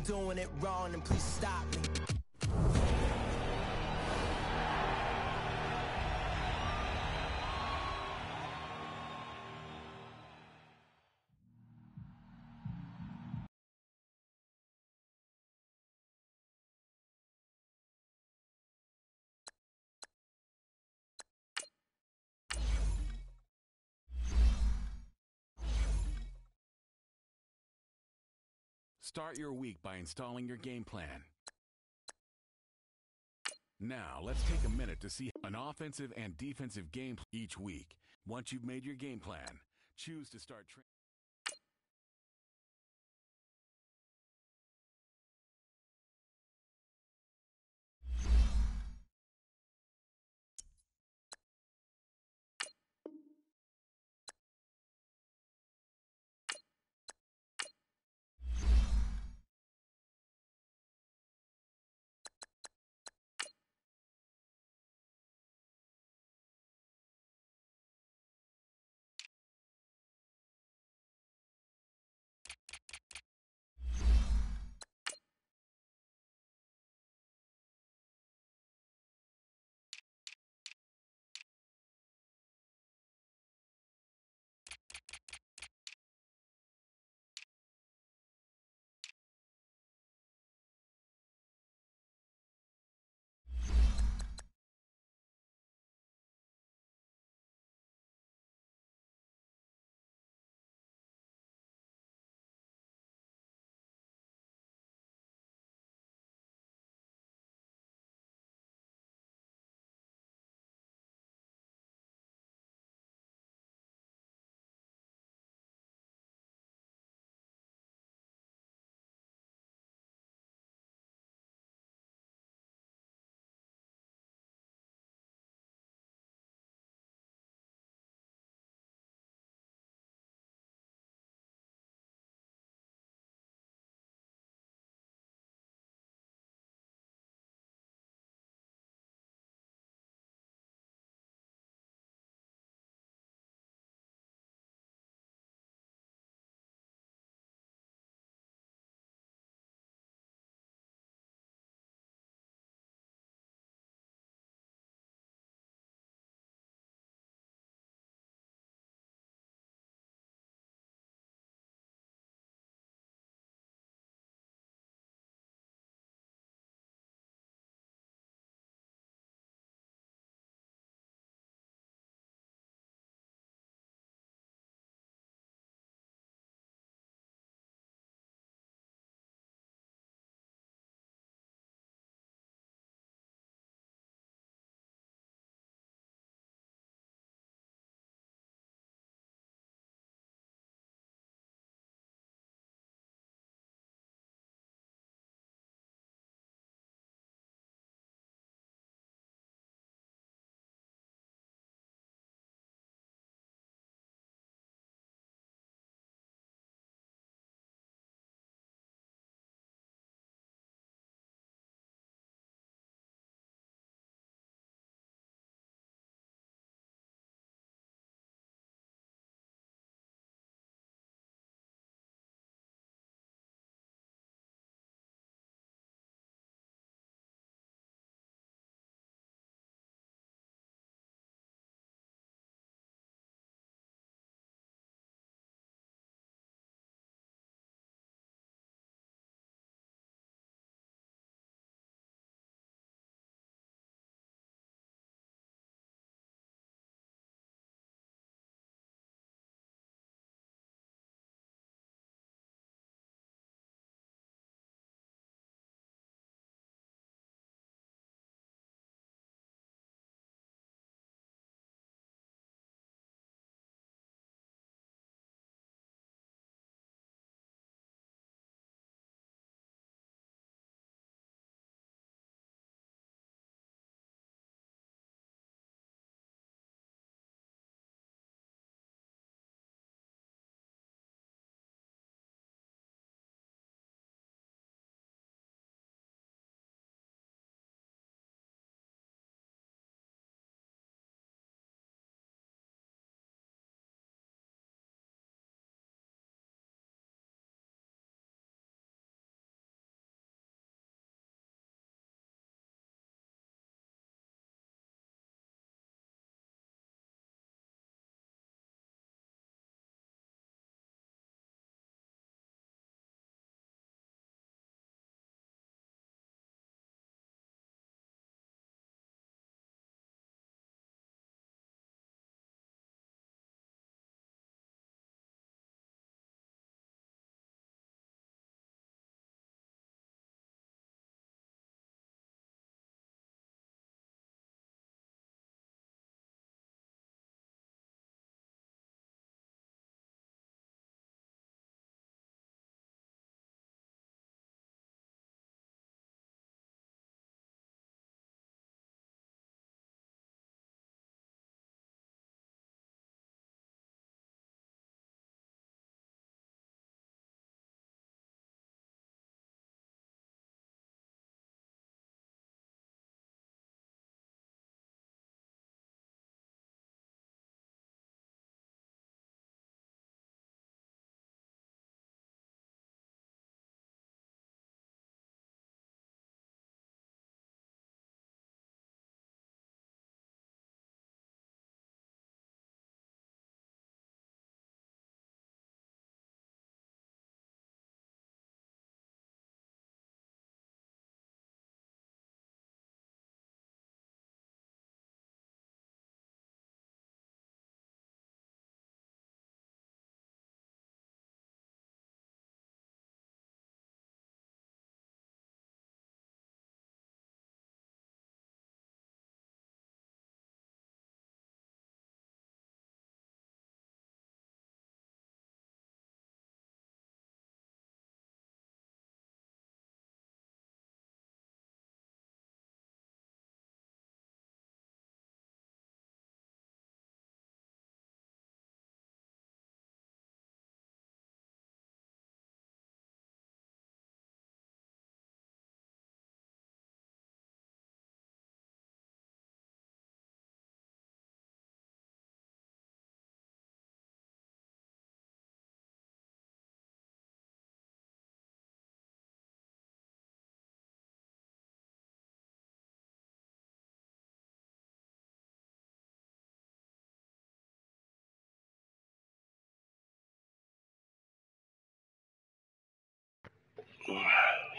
doing it wrong, then please stop me. Start your week by installing your game plan. Now, let's take a minute to see an offensive and defensive game each week. Once you've made your game plan, choose to start training.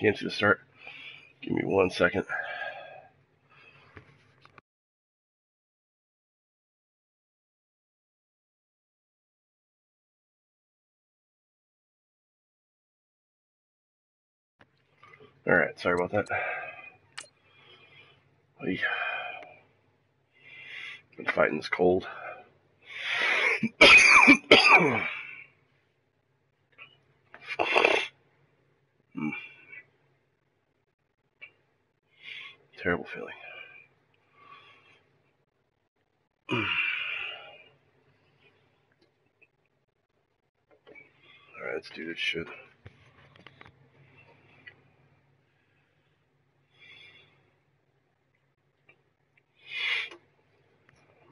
game's going to start. Give me 1 second. Alright, sorry about that. Been fighting this cold. Terrible feeling. Alright, let's do this shit.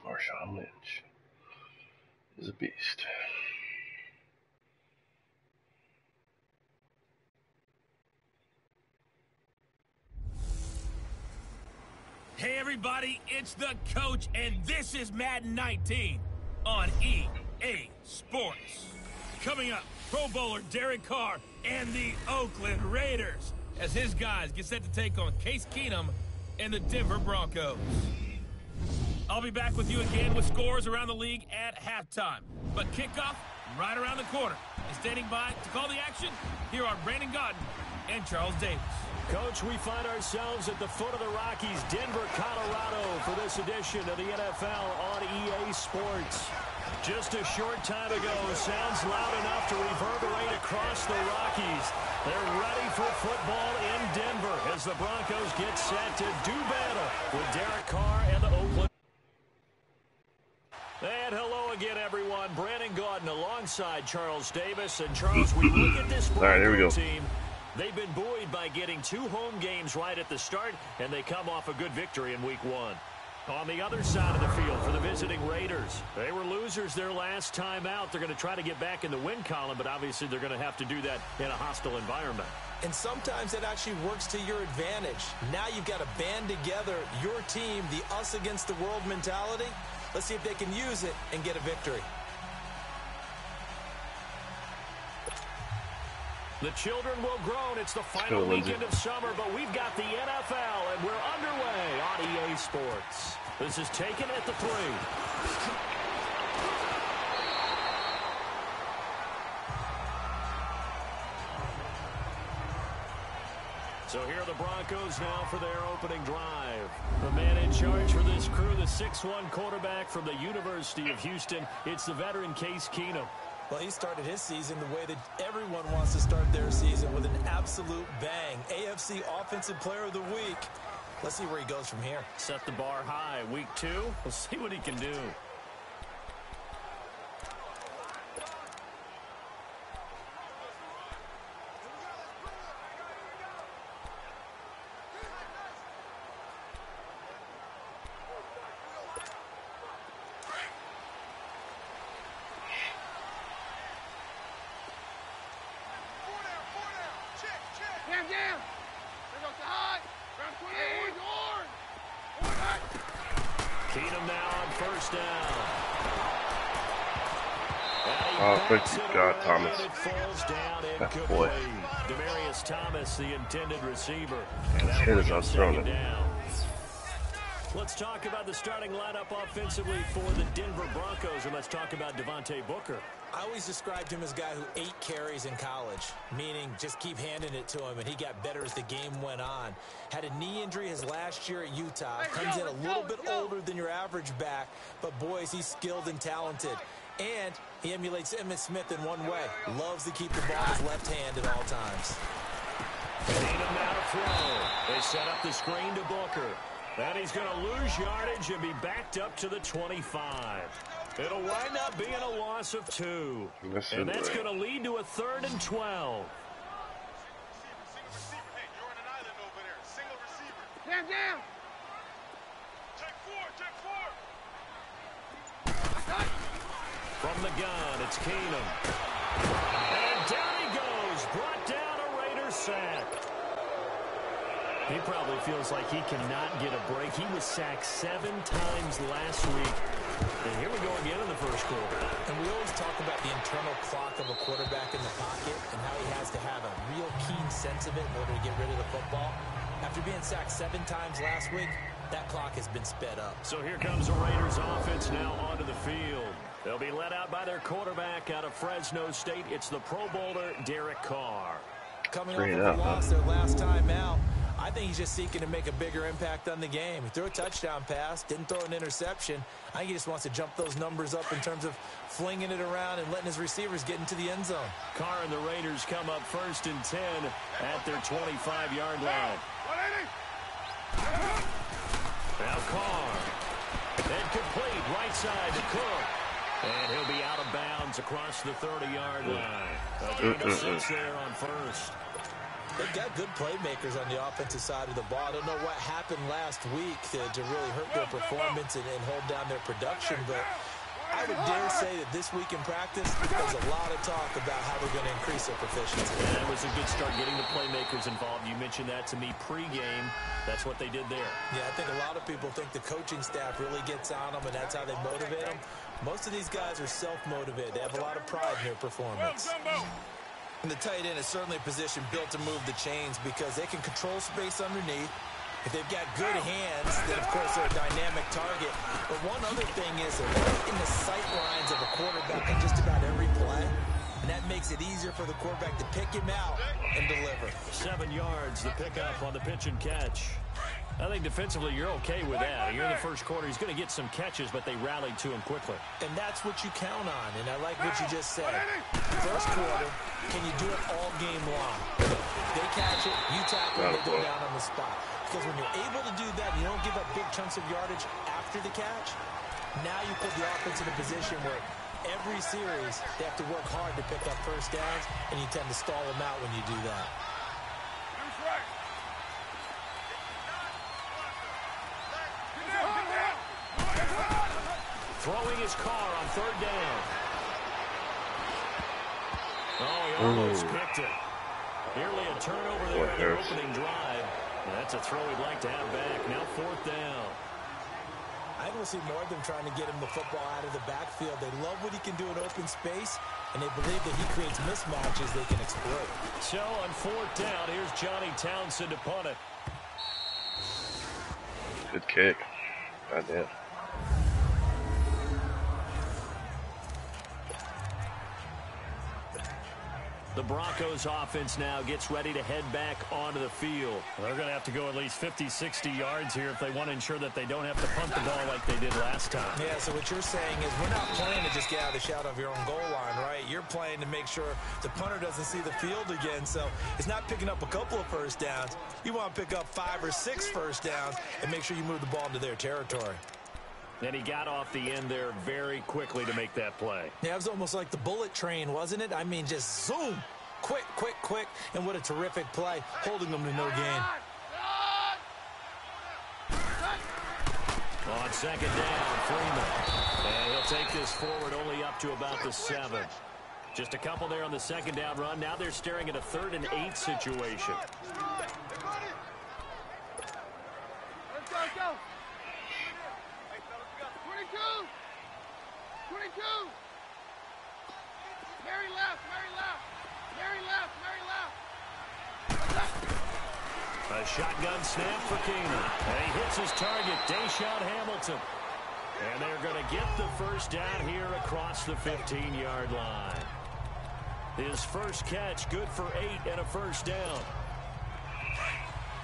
Marshawn Lynch is a beast. Hey everybody, it's the coach, and this is Madden 19 on EA Sports. Coming up, Pro Bowler Derek Carr and the Oakland Raiders as his guys get set to take on Case Keenum and the Denver Broncos. I'll be back with you again with scores around the league at halftime. But kickoff right around the corner. And standing by to call the action, here are Brandon Godden and Charles Davis. Coach, we find ourselves at the foot of the Rockies, Denver, Colorado, for this edition of the NFL on EA Sports. Just a short time ago, sounds loud enough to reverberate across the Rockies. They're ready for football in Denver as the Broncos get set to do battle with Derek Carr and the Oakland. And hello again, everyone. Brandon Gaudin alongside Charles Davis. And Charles, we look at this Broncos team. They've been buoyed by getting 2 home games right at the start, and they come off a good victory in Week 1. On the other side of the field for the visiting Raiders, they were losers their last time out. They're going to try to get back in the win column, but obviously they're going to have to do that in a hostile environment. And sometimes it actually works to your advantage. Now you've got to band together your team, the us against the world mentality. Let's see if they can use it and get a victory. The children will groan. It's the final weekend of summer, but we've got the NFL, and we're underway on EA Sports. This is taken at the 3. So here are the Broncos now for their opening drive. The man in charge for this crew, the 6'1" quarterback from the University of Houston. It's the veteran Case Keenum. Well, he started his season the way that everyone wants to start their season, with an absolute bang. AFC Offensive Player of the Week. Let's see where he goes from here. Set the bar high. Week 2, we'll see what he can do. Keenum now on first down. Oh, thank you, God, Thomas. That boy. Demarius Thomas, the intended receiver. His head is unthrown. Let's talk about the starting lineup offensively for the Denver Broncos, and let's talk about Devontae Booker. I always described him as a guy who 8 carries in college, meaning just keep handing it to him, and he got better as the game went on. Had a knee injury his last year at Utah. Comes in a little bit older than your average back, but boys, he's skilled and talented. And he emulates Emmitt Smith in one way. Loves to keep the ball in his left hand at all times. Keenum now to throw. They set up the screen to Booker. And he's going to lose yardage and be backed up to the 25. It'll wind up being a loss of 2. And that's going to lead to a 3rd and 12. Down. From the gun, it's Keenum. And down he goes. Brought down a Raider sack. He probably feels like he cannot get a break. He was sacked 7 times last week. And here we go again in the first quarter. And we always talk about the internal clock of a quarterback in the pocket and how he has to have a real keen sense of it in order to get rid of the football. After being sacked 7 times last week, that clock has been sped up. So here comes the Raiders offense now onto the field. They'll be led out by their quarterback out of Fresno State. It's the Pro Bowler, Derek Carr. Coming off of a loss their last time out, I think he's just seeking to make a bigger impact on the game. He threw a touchdown pass, didn't throw an interception. I think he just wants to jump those numbers up in terms of flinging it around and letting his receivers get into the end zone. Carr and the Raiders come up 1st and 10 at their 25-yard line. Now Carr. And complete right side to Cook. And he'll be out of bounds across the 30-yard line. A gain of 6 there on first. They've got good playmakers on the offensive side of the ball. I don't know what happened last week to really hurt their performance and hold down their production, but I would dare say that this week in practice, there's a lot of talk about how they're going to increase their proficiency. Yeah, it was a good start getting the playmakers involved. You mentioned that to me pregame. That's what they did there. Yeah, I think a lot of people think the coaching staff really gets on them, and that's how they motivate them. Most of these guys are self-motivated. They have a lot of pride in their performance. And the tight end is certainly a position built to move the chains because they can control space underneath. If they've got good hands, then, of course, they're a dynamic target. But one other thing is they're right in the sight lines of a quarterback on just about every play. And that makes it easier for the quarterback to pick him out and deliver. 7 yards, the pickup on the pitch and catch. I think defensively you're okay with that. You're in the first quarter. He's going to get some catches, but they rallied to him quickly. And that's what you count on. And I like what you just said. First quarter, can you do it all game long? They catch it, you tackle it, they go down on the spot. Because when you're able to do that, you don't give up big chunks of yardage after the catch. Now you put the offense in a position where every series they have to work hard to pick up first downs, and you tend to stall them out when you do that. Throwing his Carr on 3rd down. Oh, he almost picked it. Nearly a turnover there on the opening drive. That's a throw he'd like to have back. Now 4th down. I will see more of them trying to get him the football out of the backfield. They love what he can do in open space, and they believe that he creates mismatches they can exploit. So on 4th down, here's Johnny Townsend to punt it. Good kick. Goddamn. The Broncos offense now gets ready to head back onto the field. They're going to have to go at least 50, 60 yards here if they want to ensure that they don't have to punt the ball like they did last time. Yeah, so what you're saying is we're not playing to just get out of the shadow of your own goal line, right? You're playing to make sure the punter doesn't see the field again. So it's not picking up a couple of first downs. You want to pick up 5 or 6 first downs and make sure you move the ball into their territory. And he got off the end there very quickly to make that play. Yeah, it was almost like the bullet train, wasn't it? I mean, just zoom. Quick, quick, quick. And what a terrific play, holding them to no gain. On 2nd down, Freeman. And he'll take this forward only up to about the 7. Just a couple there on the 2nd down run. Now they're staring at a 3rd and 8 situation. Let's go. 22. Mary left. A shotgun snap for Keenan. And he hits his target, Deshaun Hamilton. And they're going to get the first down here across the 15-yard line. His first catch, good for 8 and a first down.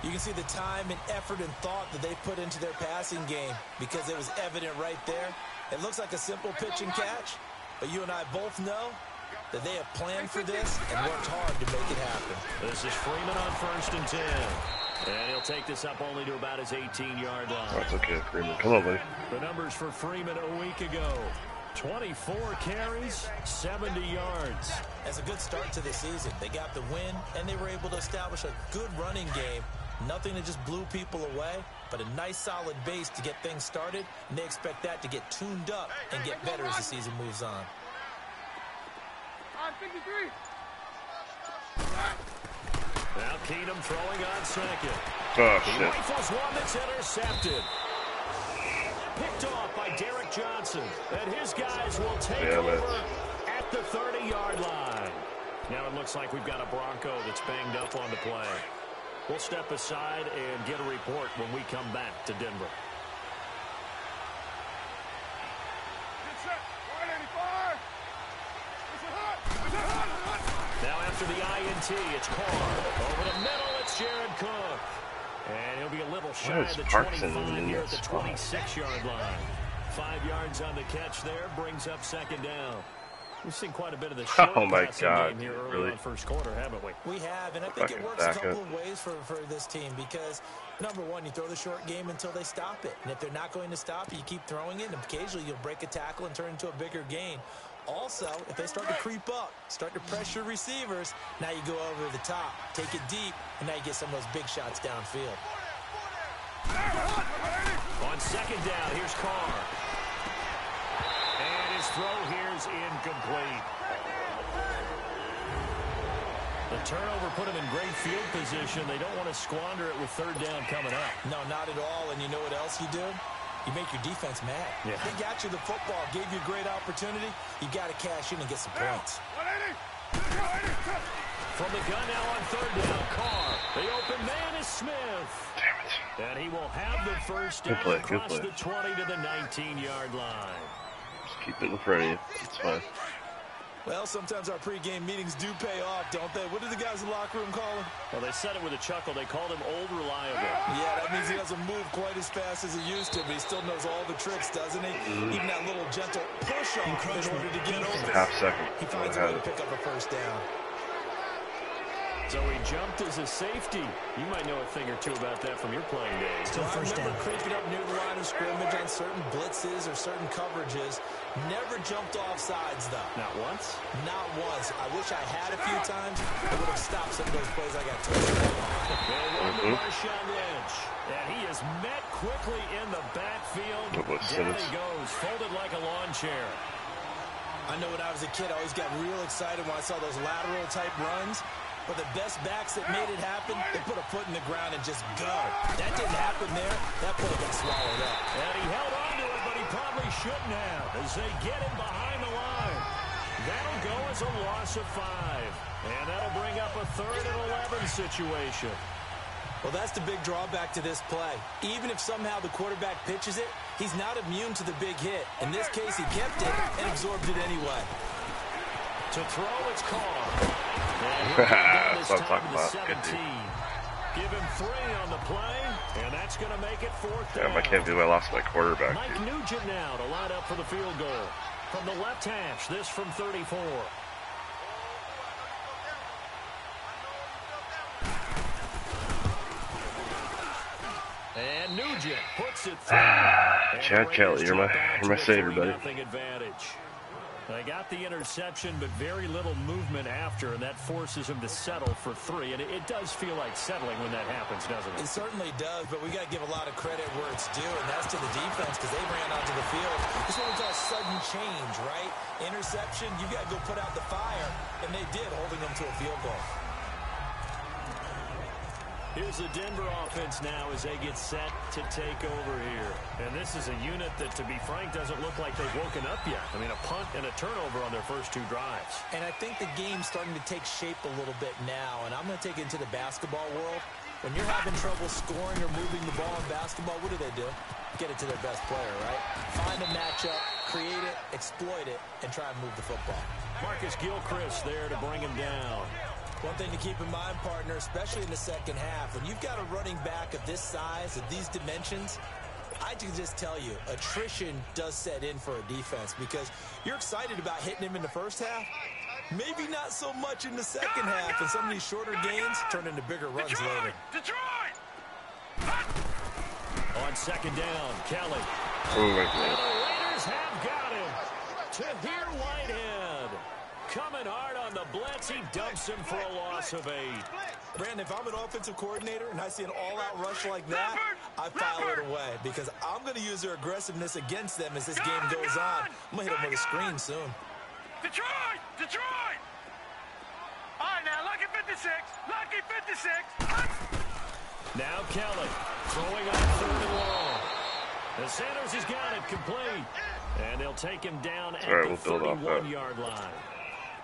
You can see the time and effort and thought that they put into their passing game because it was evident right there. It looks like a simple pitch and catch, but you and I both know that they have planned for this and worked hard to make it happen. This is Freeman on 1st and 10. And he'll take this up only to about his 18-yard line. That's okay, Freeman. Come on, buddy. The numbers for Freeman a week ago. 24 carries, 70 yards. That's a good start to the season. They got the win, and they were able to establish a good running game. Nothing that just blew people away, but a nice solid base to get things started, and they expect that to get tuned up and get better as the season moves on. 53. Now Keenum throwing on 2nd. Oh, He shit. rifles one that's intercepted. Picked off by Derek Johnson, and his guys will take over at the 30-yard line. Now it looks like we've got a Bronco that's banged up on the play. We'll step aside and get a report when we come back to Denver. Now after the INT, it's Carr. Over the middle, it's Jared Cook. And he'll be a little shy of the 25 here at the 26-yard line. 5 yards on the catch there, brings up second down. We've seen quite a bit of the short passing game here early on first quarter, haven't we? We have, and I think it works a couple of ways for this team because, number one, you throw the short game until they stop it. And if they're not going to stop it, you keep throwing it, and occasionally you'll break a tackle and turn into a bigger gain. Also, if they start to creep up, start to pressure receivers, now you go over the top, take it deep, and now you get some of those big shots downfield. On second down, here's Carr. And his throw here's incomplete. The turnover put him in great field position. They don't want to squander it with third down coming up. No, not at all. And you know what else you do? You make your defense mad. Yeah. They got you the football, gave you a great opportunity. You got to cash in and get some points. From the gun now on third down, Carr. The open man is Smith. Damn it. And he will have the first down across the 20 to the 19-yard line. Just keep it in front of you. It's fine. Well, sometimes our pregame meetings do pay off, don't they? What did the guys in the locker room call him? Well, they said it with a chuckle. They called him Old Reliable. Yeah, that means he doesn't move quite as fast as he used to, but he still knows all the tricks, doesn't he? Even that little gentle push-off in order to get over. Half second. He finds a way to pick up a first down. So he jumped as a safety. You might know a thing or two about that from your playing days. Well, I remember creeping up near the line of scrimmage on certain blitzes or certain coverages. Never jumped off sides, though. Not once? Not once. I wish I had a few times. I would have stopped some of those plays I got touched. Marshawn Lynch. And he is met quickly in the backfield. Down he goes, folded like a lawn chair. I know when I was a kid, I always got real excited when I saw those lateral-type runs. But the best backs that made it happen, they put a foot in the ground and just go. That didn't happen there. That play got swallowed up. And he held on to it, but he probably shouldn't have as they get him behind the line. That'll go as a loss of 5. And that'll bring up a 3rd and 11 situation. Well, that's the big drawback to this play. Even if somehow the quarterback pitches it, he's not immune to the big hit. In this case, he kept it and absorbed it anyway. To throw, it's Carr. That's what I'm talking about. Good dude. Give him 3 on the play, and that's going to make it 4th down. Damn, I can't believe I lost my quarterback. Mike Nugent now to line up for the field goal. From the left hash, this from 34. And Nugent puts it through. Chad Kelly, you're my savior, buddy. Advantage. They got the interception, but very little movement after, and that forces him to settle for 3. And it does feel like settling when that happens, doesn't it? It certainly does, but we got to give a lot of credit where it's due, and that's to the defense because they ran onto the field. This is what we call sudden change, right? Interception, you got to go put out the fire, and they did, holding them to a field goal. Here's the Denver offense now as they get set to take over here. And this is a unit that, to be frank, doesn't look like they've woken up yet. I mean, a punt and a turnover on their first 2 drives. And I think the game's starting to take shape a little bit now, and I'm going to take it into the basketball world. When you're having trouble scoring or moving the ball in basketball, what do? Get it to their best player, right? Find a matchup, create it, exploit it, and try and move the football. Marcus Gilchrist there to bring him down. One thing to keep in mind, partner, especially in the second half, when you've got a running back of this size, of these dimensions, I can just tell you, attrition does set in for a defense because you're excited about hitting him in the first half. Maybe not so much in the second half, and some of these shorter gains turn into bigger runs later. On second down, Kelly. Oh, my And God. the Raiders have got him. Tahir Whitehead. Coming hard on the blitz. He dumps him for a loss of 8. Brandon, if I'm an offensive coordinator and I see an all-out rush like that, I file it away because I'm going to use their aggressiveness against them as this game goes on. I'm going to hit them with a screen soon. Detroit! Detroit! All right, now, lucky 56. Lucky 56. Now Kelly throwing on 3rd and long. The Sanders has got it complete. And they'll take him down at Alright, the we'll build off that. 31-yard line.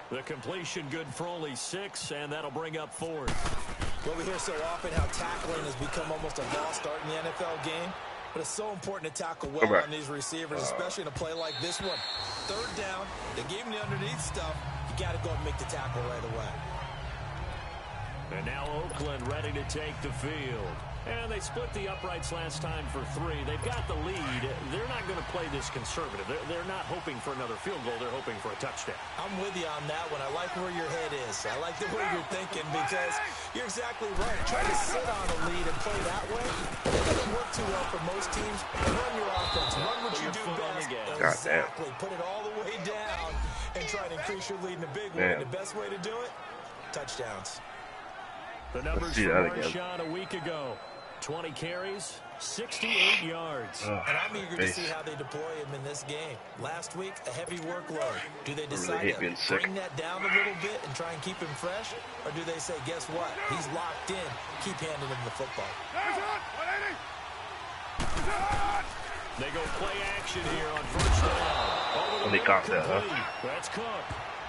The completion good for only 6, and that'll bring up 4th. Well, we hear so often how tackling has become almost a lost art in the NFL game. But it's so important to tackle well on these receivers, especially in a play like this one. 3rd down, they gave him the underneath stuff. You got to go and make the tackle right away. And now Oakland ready to take the field. And they split the uprights last time for 3. They've got the lead. They're not going to play this conservative. They're not hoping for another field goal. They're hoping for a touchdown. I'm with you on that one. I like where your head is. I like the way you're thinking because you're exactly right. Try to sit on a lead and play that way. It doesn't work too well for most teams. Run your offense. Run what you do best. Exactly. Put it all the way down and try to increase your lead in a big way. The best way to do it, touchdowns. The numbers for Marshawn a week ago. 20 carries, 68 yards. And I'm eager to see how they deploy him in this game. Last week, a heavy workload. Do they decide to bring that down a little bit and try and keep him fresh? Or do they say, guess what? He's locked in. Keep handing him the football. They go play action here on 1st down. When he caught that, huh? That's Cook.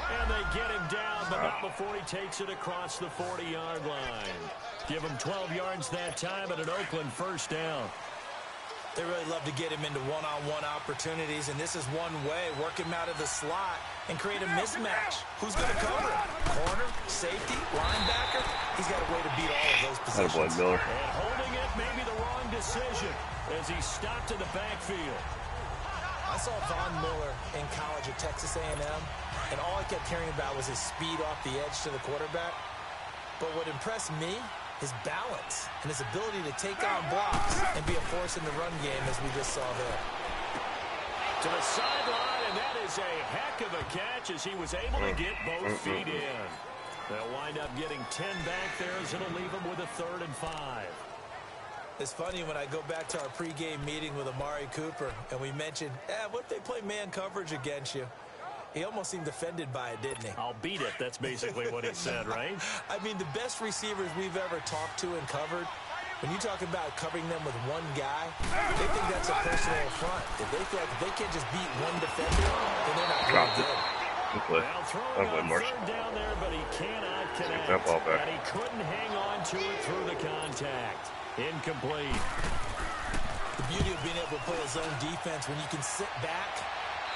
And they get him down, but not before he takes it across the 40-yard line. Give him 12 yards that time and an Oakland 1st down. They really love to get him into one-on-one opportunities, and this is one way. Work him out of the slot and create a mismatch. Who's going to cover him? Corner, safety, linebacker? He's got a way to beat all of those positions. Miller. And holding it may be the wrong decision as he stopped in the backfield. I saw Von Miller in college at Texas A&M, and all I kept hearing about was his speed off the edge to the quarterback. But what impressed me, his balance and his ability to take on blocks and be a force in the run game, as we just saw there. To the sideline, and that is a heck of a catch as he was able to get both feet in. They'll wind up getting 10 back there as it'll leave him with a 3rd and 5. It's funny when I go back to our pregame meeting with Amari Cooper, and we mentioned, what if they play man coverage against you? He almost seemed offended by it, didn't he? I'll beat it. That's basically what he said, right? I mean, the best receivers we've ever talked to and covered, when you talk about covering them with one guy, they think that's a personal affront. If they feel like if they can't just beat one defender, then they're not very good. Good play. Now throwing on 3rd down there, but he cannot connect. That ball back. And he couldn't hang on to it through the contact. Incomplete. The beauty of being able to play a zone defense when you can sit back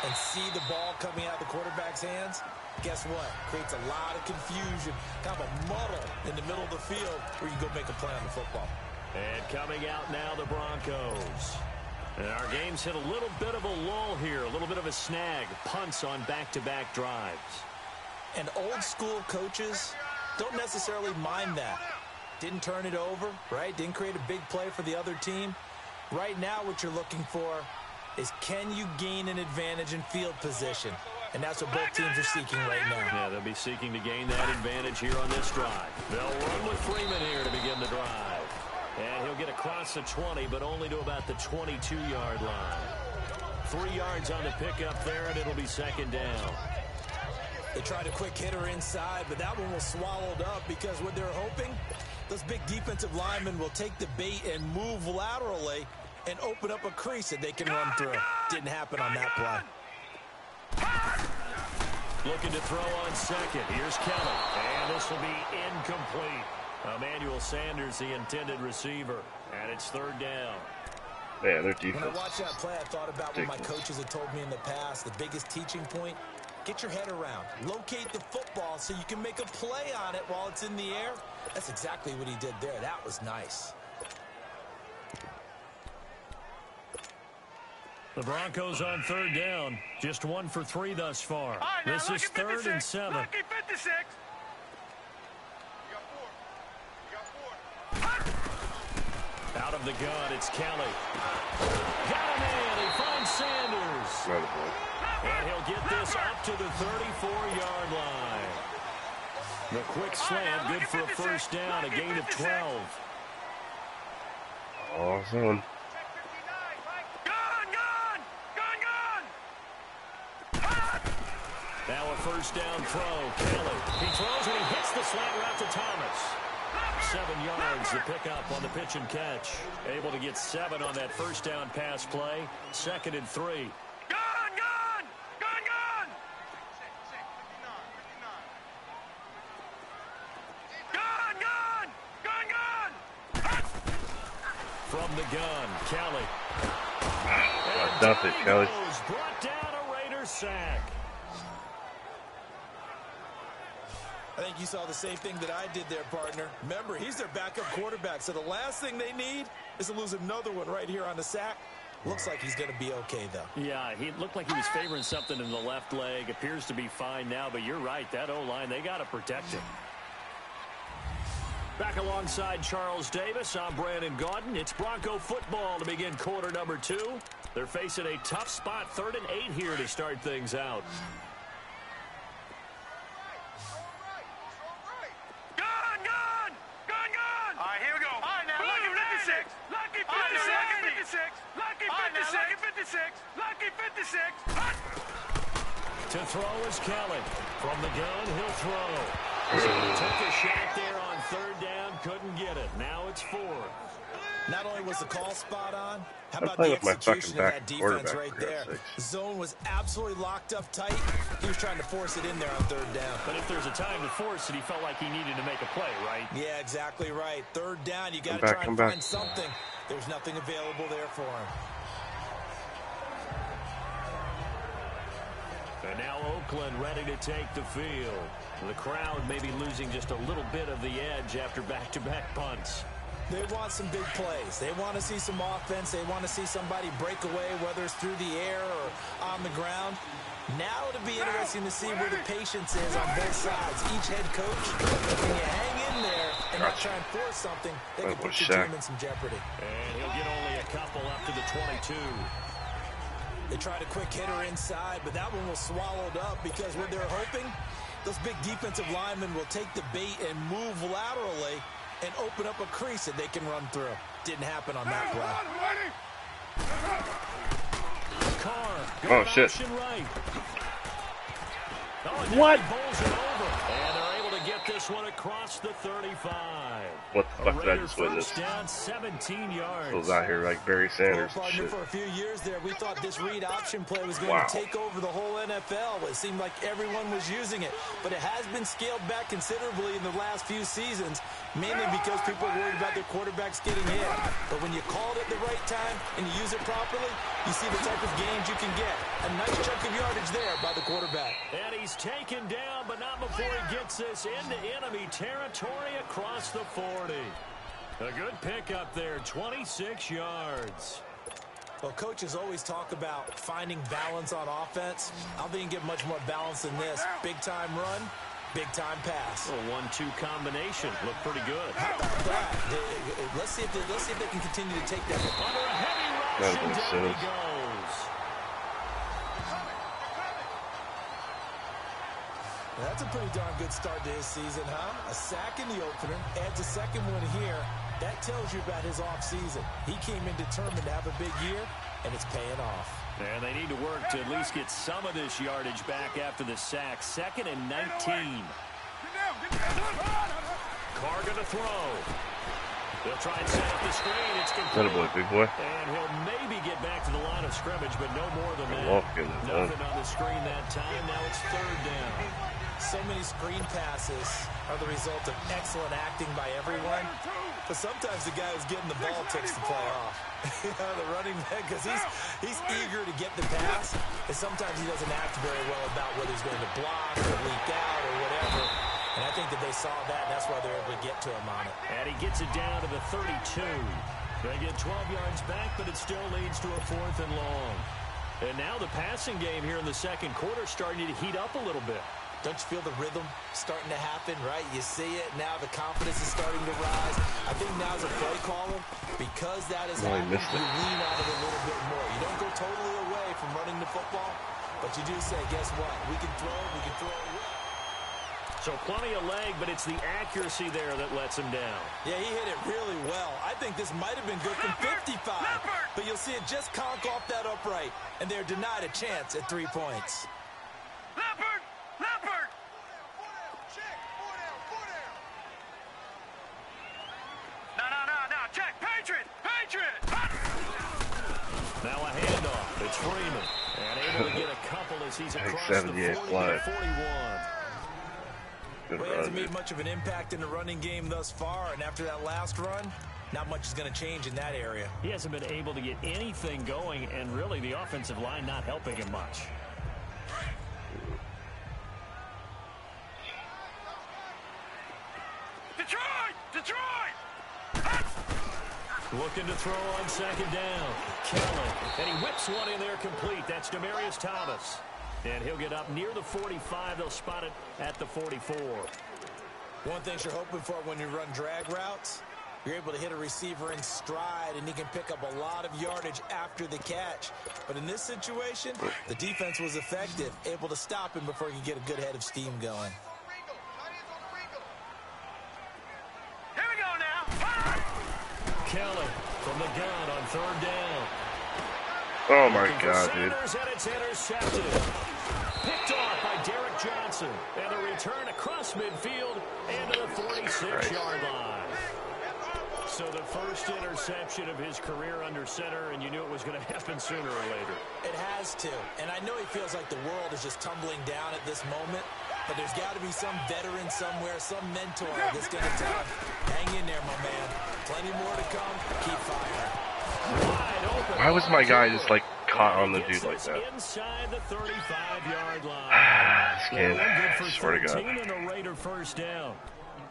and see the ball coming out of the quarterback's hands, guess what? Creates a lot of confusion, kind of a muddle in the middle of the field where you go make a play on the football. And coming out now, the Broncos. And our game's hit a little bit of a lull here, a little bit of a snag. Punts on back-to-back drives. And old-school coaches don't necessarily mind that. Didn't turn it over, right? Didn't create a big play for the other team. Right now, what you're looking for is can you gain an advantage in field position? And that's what both teams are seeking right now. Yeah, they'll be seeking to gain that advantage here on this drive. They'll run with Freeman here to begin the drive. And he'll get across the 20, but only to about the 22-yard line. 3 yards on the pickup there, and it'll be 2nd down. They tried a quick hitter inside, but that one was swallowed up because what they're hoping, those big defensive linemen will take the bait and move laterally and open up a crease that they can run through. Didn't happen on that play. Looking to throw on 2nd. Here's Kelly. And this will be incomplete. Emmanuel Sanders, the intended receiver. And it's 3rd down. Man, their defense. When I watched that play, I thought about what my coaches had told me in the past. The biggest teaching point, get your head around. Locate the football so you can make a play on it while it's in the air. That's exactly what he did there. That was nice. The Broncos on 3rd down. Just 1 for 3 thus far. Right, this is 3rd and 7. Lucky 56. Out of the gun, it's Kelly. Got him in. He finds Sanders. And he'll get this up to the 34-yard line. The quick slant, good for a 1st down, a gain of 12. Awesome. Now a 1st down throw. Kelly. He throws and he hits the slant route to Thomas. 7 yards the pickup on the pitch and catch. Able to get 7 on that 1st down pass play. 2nd and 3. the gun, Kelly. Dump it, Kelly. Brought down a Raider sack. I think you saw the same thing that I did there, partner. Remember, he's their backup quarterback, so the last thing they need is to lose another one right here on the sack. Looks like he's going to be okay, though. Yeah, he looked like he was favoring something in the left leg. Appears to be fine now, but you're right. That O-line, they got to protect him. Back alongside Charles Davis, I'm Brandon Gaudin. It's Bronco football to begin quarter number 2. They're facing a tough spot, 3rd and 8 here to start things out. All right, here we go. All right, now, Lucky 56. Lucky 56. Lucky 56. Lucky 56. To throw is Kelly. From the gun, he'll throw. So he took a shot there on 3rd down, couldn't get it. Now it's 4th. Not only was the call spot on, how I'm about playing the with my execution fucking of back that defense quarterback, right for there? God's sakes. Zone was absolutely locked up tight. He was trying to force it in there on 3rd down. But if there's a time to force it, he felt like he needed to make a play, right? Yeah, exactly right. 3rd down, you got to try and find something. There's nothing available there for him. And now Oakland ready to take the field. The crowd maybe losing just a little bit of the edge after back-to-back punts. They want some big plays. They want to see some offense. They want to see somebody break away, whether it's through the air or on the ground. Now it'll be interesting to see where the patience is on both sides. Each head coach, when you hang in there and not try and force something, they can put your team in some jeopardy. And he'll get only a couple up to the 22. They tried a quick hitter inside, but that one was swallowed up because what they're hoping, those big defensive linemen will take the bait and move laterally and open up a crease that they can run through. Didn't happen on that play. Oh, shit. Right. What? Bowls it over. And they're able to get this one across the 35. What the fuck did I just witness? Down 17 yards. I was out here like Barry Sanders and shit. For a few years there, we thought this read option play was going to take over the whole NFL. It seemed like everyone was using it, but it has been scaled back considerably in the last few seasons, mainly because people are worried about their quarterbacks getting hit. But when you call it at the right time and you use it properly, you see the type of gains you can get. A nice chunk of yardage there by the quarterback. And he's taken down, but not before he gets this into enemy territory across the 40. A good pickup there, 26 yards. Well, coaches always talk about finding balance on offense. I don't think you can get much more balance than this. Big-time run, big-time pass. A 1-2 combination. Looked pretty good. How about that? Let's see if they can continue to take that. Under a heavy rush, and down he goes. That's a pretty darn good start to his season, huh? A sack in the opener, adds a second one here. That tells you about his offseason. He came in determined to have a big year, and it's paying off. And they need to work to at least get some of this yardage back after the sack. 2nd and 19. Carr gonna throw. They'll try and set up the screen. It's complete. Boy, big boy. And he'll maybe get back to the line of scrimmage, but no more than that. Nothing on the screen that time. Now it's 3rd down. So many screen passes are the result of excellent acting by everyone. But sometimes the guy who's getting the ball takes the play off. The running back, because he's eager to get the pass. And sometimes he doesn't act very well about whether he's going to block or leak out or whatever. And I think that they saw that, and that's why they're able to get to him on it. And he gets it down to the 32. They get 12 yards back, but it still leads to a 4th and long. And now the passing game here in the second quarter starting to heat up a little bit. Don't you feel the rhythm starting to happen, right? You see it. Now the confidence is starting to rise. I think now as a play caller, because that is happening, you lean on it a little bit more. You don't go totally away from running the football, but you do say, guess what? We can throw it well. So plenty of leg, but it's the accuracy there that lets him down. Yeah, he hit it really well. I think this might have been good from 55. But you'll see it just conk off that upright, and they're denied a chance at 3 points. Leopard! No, check! Patriot! Now a handoff. It's Freeman. And able to get a couple as he's across the 40 to 41. Good Well, he run, hasn't made dude. much of an impact in the running game thus far, and after that last run, not much is going to change in that area. He hasn't been able to get anything going, and really the offensive line not helping him much. Detroit! Detroit! Looking to throw on second down. Kelly. And he whips one in there complete. That's Demaryius Thomas. And he'll get up near the 45. They'll spot it at the 44. One thing you're hoping for when you run drag routes, you're able to hit a receiver in stride, and he can pick up a lot of yardage after the catch. But in this situation, the defense was effective, able to stop him before he could get a good head of steam going. Here we go now. Kelly from the gun on third down. Oh my god, dude. Sanders, and it's intercepted. Picked off by Derek Johnson. And a return across midfield and to the 46-yard line. So the first interception of his career under center, and you knew it was going to happen sooner or later. It has to. And I know he feels like the world is just tumbling down at this moment, but there's got to be some veteran somewhere, some mentor that's going to tell him, hang in there, my man. Plenty more to come. Keep firing. Wide open. Why was my guy just like caught on the dude like that? Inside the 35-yard line. This kid, Good for swear to 13 God. and a Raider first down.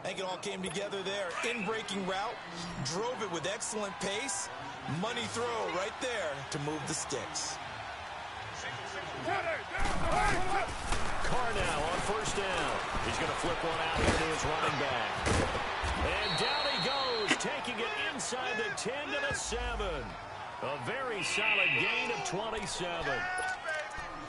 I think it all came together there. In-breaking route, drove it with excellent pace. Money throw right there to move the sticks. Carr now on first down. He's going to flip one out here to his running back. And down he goes, taking it inside the 10 to the 7. A very solid gain of 27.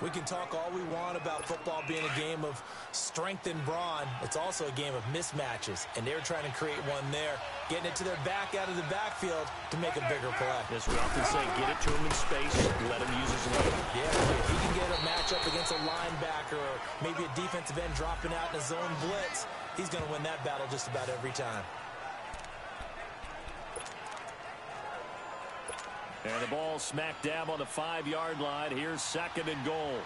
We can talk all we want about football being a game of strength and brawn. It's also a game of mismatches, and they're trying to create one there, getting it to their back out of the backfield to make a bigger play. As we often say, get it to him in space, let him use his leg. Yeah, if he can get a matchup against a linebacker or maybe a defensive end dropping out in a zone blitz, he's going to win that battle just about every time. And the ball smack dab on the 5-yard line. Here's second and goal.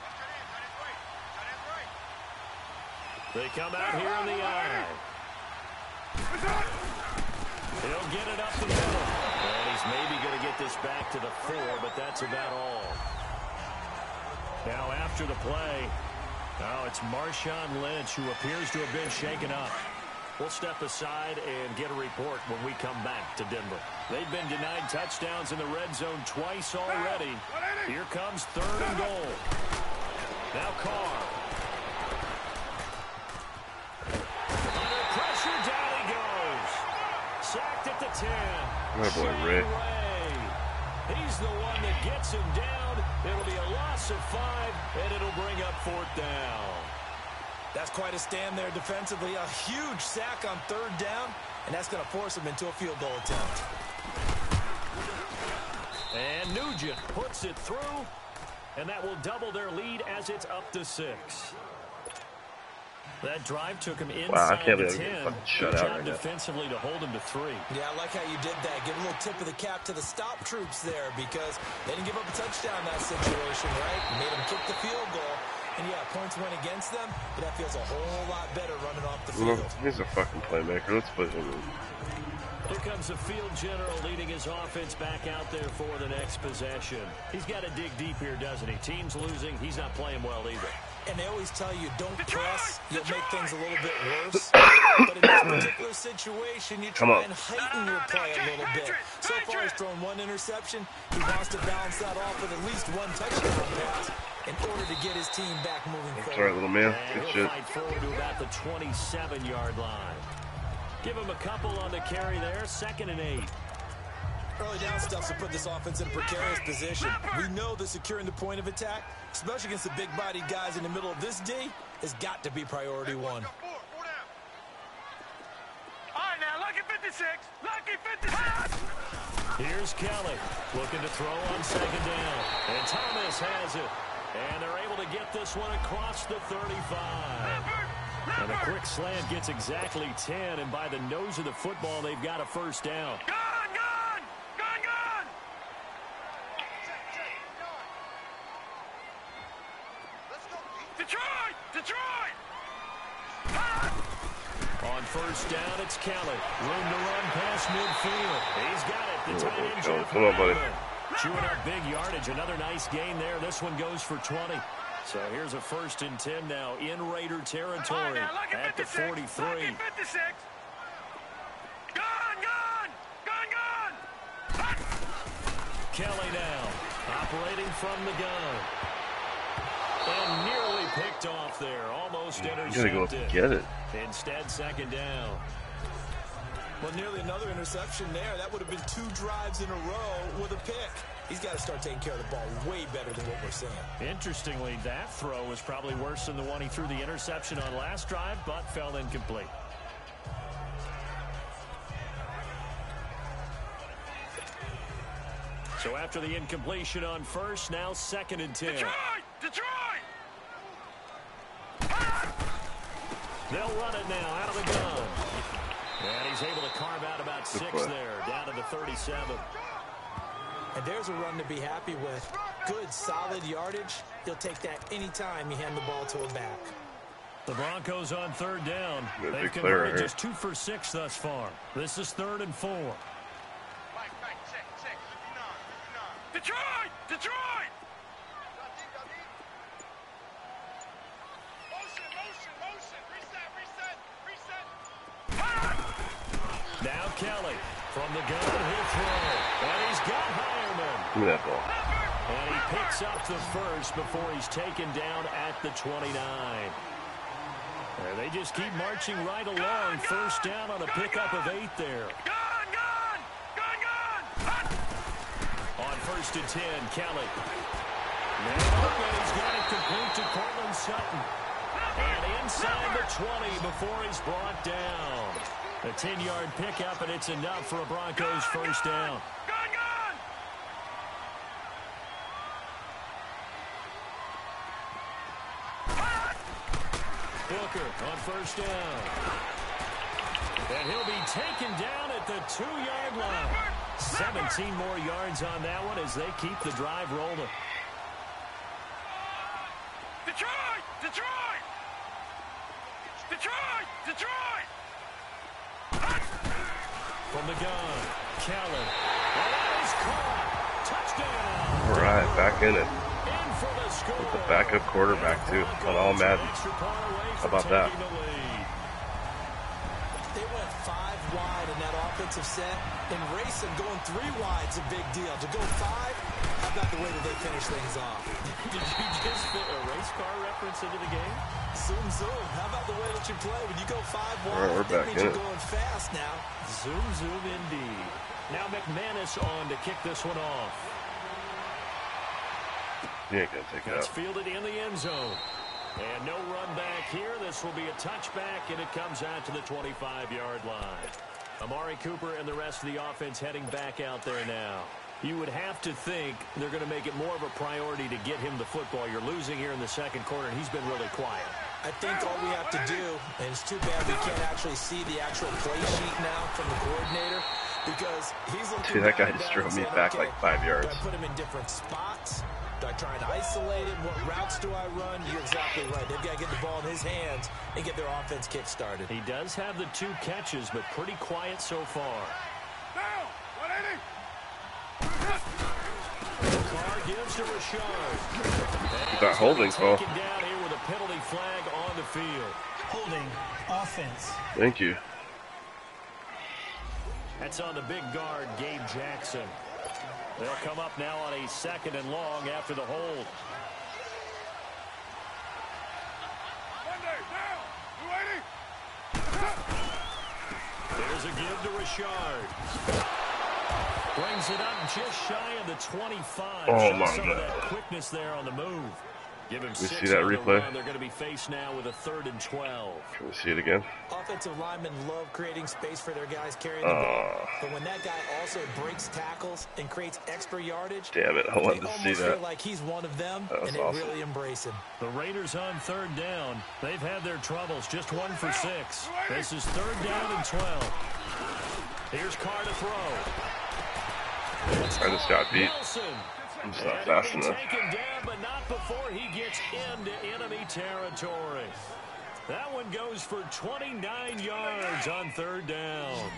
They come out here in the eye. He'll get it up the middle. And he's maybe going to get this back to the 4, but that's about all. Now after the play, it's Marshawn Lynch who appears to have been shaken up. We'll step aside and get a report when we come back to Denver. They've been denied touchdowns in the red zone twice already. Here comes third and goal. Now Carr. Under pressure, down he goes. Sacked at the 10. Oh boy, Ray. He's the one that gets him down. It'll be a loss of 5, and it'll bring up fourth down. That's quite a stand there defensively. A huge sack on third down, and that's going to force him into a field goal attempt. And Nugent puts it through, and that will double their lead as it's up to 6. That drive took him inside Wow, I can't the believe 10. I'm getting fucking shut Good out job right now. defensively to hold him to 3. Yeah, I like how you did that. Give a little tip of the cap to the stop troops there because they didn't give up a touchdown in that situation, right? Made them kick the field goal. And, yeah, points went against them, but that feels a whole lot better running off the field. He's a fucking playmaker. Let's put him in. Here comes the field general leading his offense back out there for the next possession. He's got to dig deep here, doesn't he? Team's losing. He's not playing well either. And they always tell you, don't press. You'll make things a little bit worse. But in this particular situation, you try and heighten your play a little bit. So far, he's thrown one interception. He wants to balance that off with at least one touchdown pass in order to get his team back moving forward. That's right, little man. And Good he'll shit. fight forward to about the 27-yard line. Give him a couple on the carry there. 2nd and 8. Early down stuff to put this offense in precarious position. We know that securing the point of attack, especially against the big-bodied guys in the middle of this D, has got to be priority 1. All right, now, lucky 56. Lucky 56. Here's Kelly looking to throw on second down. And Thomas has it. And they're able to get this one across the 35. And a quick slant gets exactly 10. And by the nose of the football, they've got a first down. Gone, gone. Gone, gone. Detroit. Detroit. On first down, it's Kelly. Room to run past midfield. He's got it. The tight end, Jeff. Come on, buddy. Chewing up big yardage. Another nice gain there. This one goes for 20. So here's a 1st and 10 now in Raider territory at the 43. Kelly now operating from the gun. And nearly picked off there. Almost intercepted. You gotta go up and get it. Instead, 2nd down. Well, nearly another interception there. That would have been 2 drives in a row with a pick. He's got to start taking care of the ball way better than what we're seeing. Interestingly, that throw was probably worse than the one he threw the interception on last drive, but fell incomplete. So after the incompletion on first, now 2nd and 10. Detroit! They'll run it now out of the gun. And he's able to carve out about 6 there, down to the 37. And there's a run to be happy with. Good, solid yardage. He'll take that anytime you hand the ball to a back. The Broncos on 3rd down. They've They've converted just 2 for 6 thus far. This is 3rd and 4. Detroit! Detroit! Now Kelly from the gun, he'll throw. And he's got Hireman. Give me that ball. And he picks up the 1st before he's taken down at the 29. And they just keep marching right along. 1st down on a pickup of 8 there. On 1st and 10, Kelly. Now he's got it complete to Cortland Sutton. And inside the 20 before he's brought down. A 10-yard pickup, and it's enough for a Broncos 1st down. Booker on 1st down. And he'll be taken down at the 2-yard line. 17 more yards on that one as they keep the drive rolling. Detroit! Detroit! Detroit! Detroit! From the gun, Kelly. And that is caught. Touchdown. All right, back in it. In for the score. With the backup quarterback, too, on All Madden. How about that? They went 5 wide in that offensive set, and racing going 3 wide's a big deal. To go 5, how about the way that they finish things off? Did you just fit a race car reference into the game? Zoom, zoom. How about the way that you play? When you go 5 wide, we're that back means in you're it. going fast now. Zoom, zoom indeed. Now McManus on to kick this one off. He ain't gonna take it That's out. fielded in the end zone. And no run back here. This will be a touchback, and it comes out to the 25-yard line. Amari Cooper and the rest of the offense heading back out there now. You would have to think they're going to make it more of a priority to get him the football. You're losing here in the 2nd quarter, and he's been really quiet. I think all we have to do, and it's too bad we can't actually see the actual play sheet now from the coordinator, because he's looking. See, that guy down just and drove me saying, back okay, like 5 yards. Do I put him in different spots? Do I try and isolate him? What routes do I run? You're exactly right. They've got to get the ball in his hands and get their offense kick-started. He does have the 2 catches, but pretty quiet so far. Now, 180. Carr gives to Rashard. He's not holding, Paul. Taken down here with a penalty flag on the field. Holding offense. Thank you. That's on the big guard, Gabe Jackson. They'll come up now on a 2nd and long after the hold. Monday, now, 280. There's a give to Richard. Brings it up just shy of the 25. Oh, Shows my some of God. that quickness there on the move. Give him 6 see that on the replay? run. They're going to be faced now with a 3rd and 12. Can we see it again? Offensive linemen love creating space for their guys carrying the ball. But when that guy also breaks tackles and creates extra yardage, Damn it, I wanted they to see almost that. feel like he's one of them, That was and they awesome. really embrace him. The Raiders on 3rd down. They've had their troubles. Just 1 for 6. This is 3rd down and 12. Here's Carr to throw. I just got beat. Wilson. I'm just not And fast he'll be enough. taken down, but not before he gets into enemy territory. That one goes for 29 yards on third down.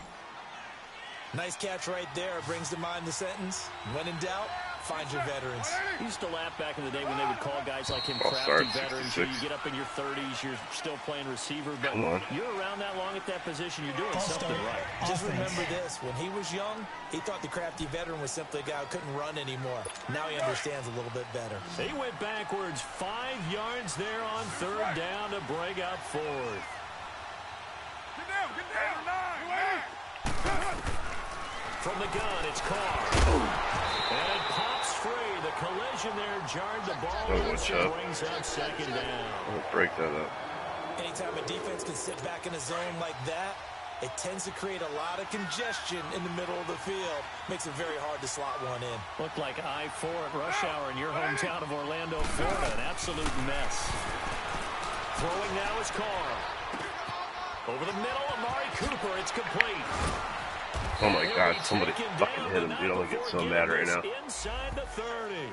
Nice catch right there. Brings to mind the sentence, when in doubt, find your veterans. He used to laugh back in the day when they would call guys like him crafty veterans. You get up in your 30s, you're still playing receiver, but you're around that long at that position, you're doing something right. Just remember this, when he was young, he thought the crafty veteran was simply a guy who couldn't run anymore. Now he understands a little bit better. He went backwards 5 yards there on third down to bring up fourth. Get down. From the gun, it's Carr. And it pops free. The collision there jarred the ball loose and brings up second down. Break that up. Anytime a defense can sit back in a zone like that, it tends to create a lot of congestion in the middle of the field. Makes it very hard to slot one in. Looked like I-4 at rush hour in your hometown of Orlando, Florida. An absolute mess. Throwing now is Carr. Over the middle, Amari Cooper. It's complete. Oh my God, somebody fucking hit him, dude. I'm gonna get so mad right now. Inside the 30.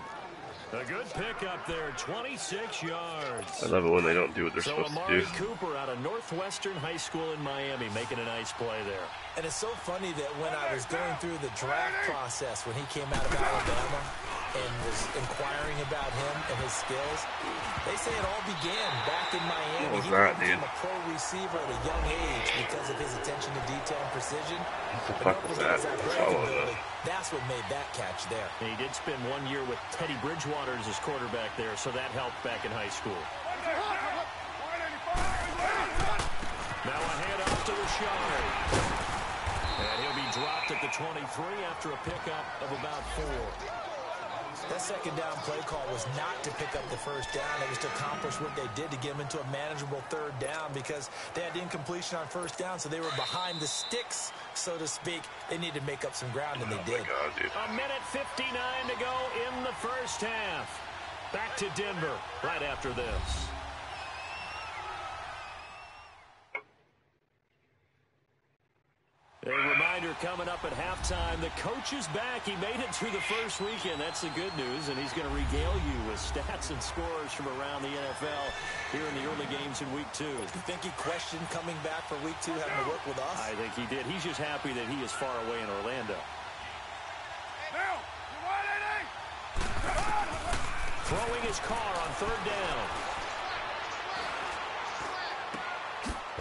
A good pickup there, 26 yards. I love it when they don't do what they're supposed to do. Amari Cooper out of Northwestern High School in Miami making a nice play there. And it's so funny that when I was going through the draft process when he came out of Alabama and was inquiring about him and his skills, they say it all began back in Miami. He became a pro receiver at a young age because of his attention to detail and precision. What the fuck was that? That's what made that catch there. And he did spend 1 year with Teddy Bridgewater as his quarterback there, so that helped back in high school. Now a hand off to Rashard. And he'll be dropped at the 23 after a pickup of about 4. That second down play call was not to pick up the first down. It was to accomplish what they did to get them into a manageable third down because they had incompletion on first down, so they were behind the sticks, so to speak. They needed to make up some ground, and they did. God, dude. A minute 59 to go in the first half. Back to Denver right after this. A reminder coming up at halftime, the coach is back. He made it through the first weekend. That's the good news, and he's going to regale you with stats and scores from around the NFL here in the early games in Week 2. You think he questioned coming back for Week 2, having to work with us? I think he did. He's just happy that he is far away in Orlando. Throwing his car on third down.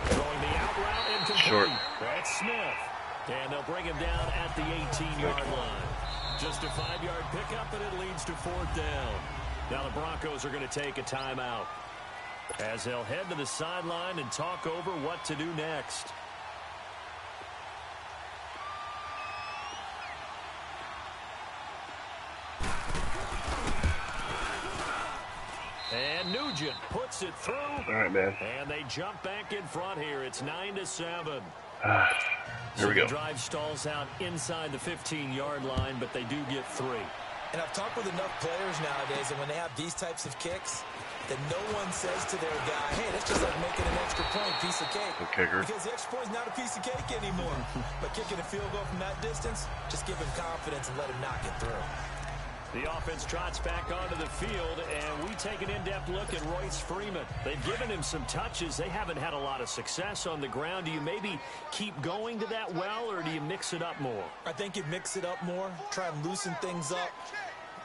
Throwing the out route and complete. That's Smith. And they'll bring him down at the 18-yard line. Just a 5-yard pickup, and it leads to fourth down. Now the Broncos are going to take a timeout as they'll head to the sideline and talk over what to do next. And Nugent puts it through. All right, man. And they jump back in front here. It's 9-7. Here we go. The drive stalls out inside the 15-yard line, but they do get 3. And I've talked with enough players nowadays, and when they have these types of kicks, that no one says to their guy, hey, that's just like making an extra point, piece of cake. The kicker. Because the extra point is not a piece of cake anymore. But kicking a field goal from that distance, just give him confidence and let him knock it through. The offense trots back onto the field, and we take an in-depth look at Royce Freeman. They've given him some touches. They haven't had a lot of success on the ground. Do you maybe keep going to that well, or do you mix it up more? I think you mix it up more, try and loosen things up.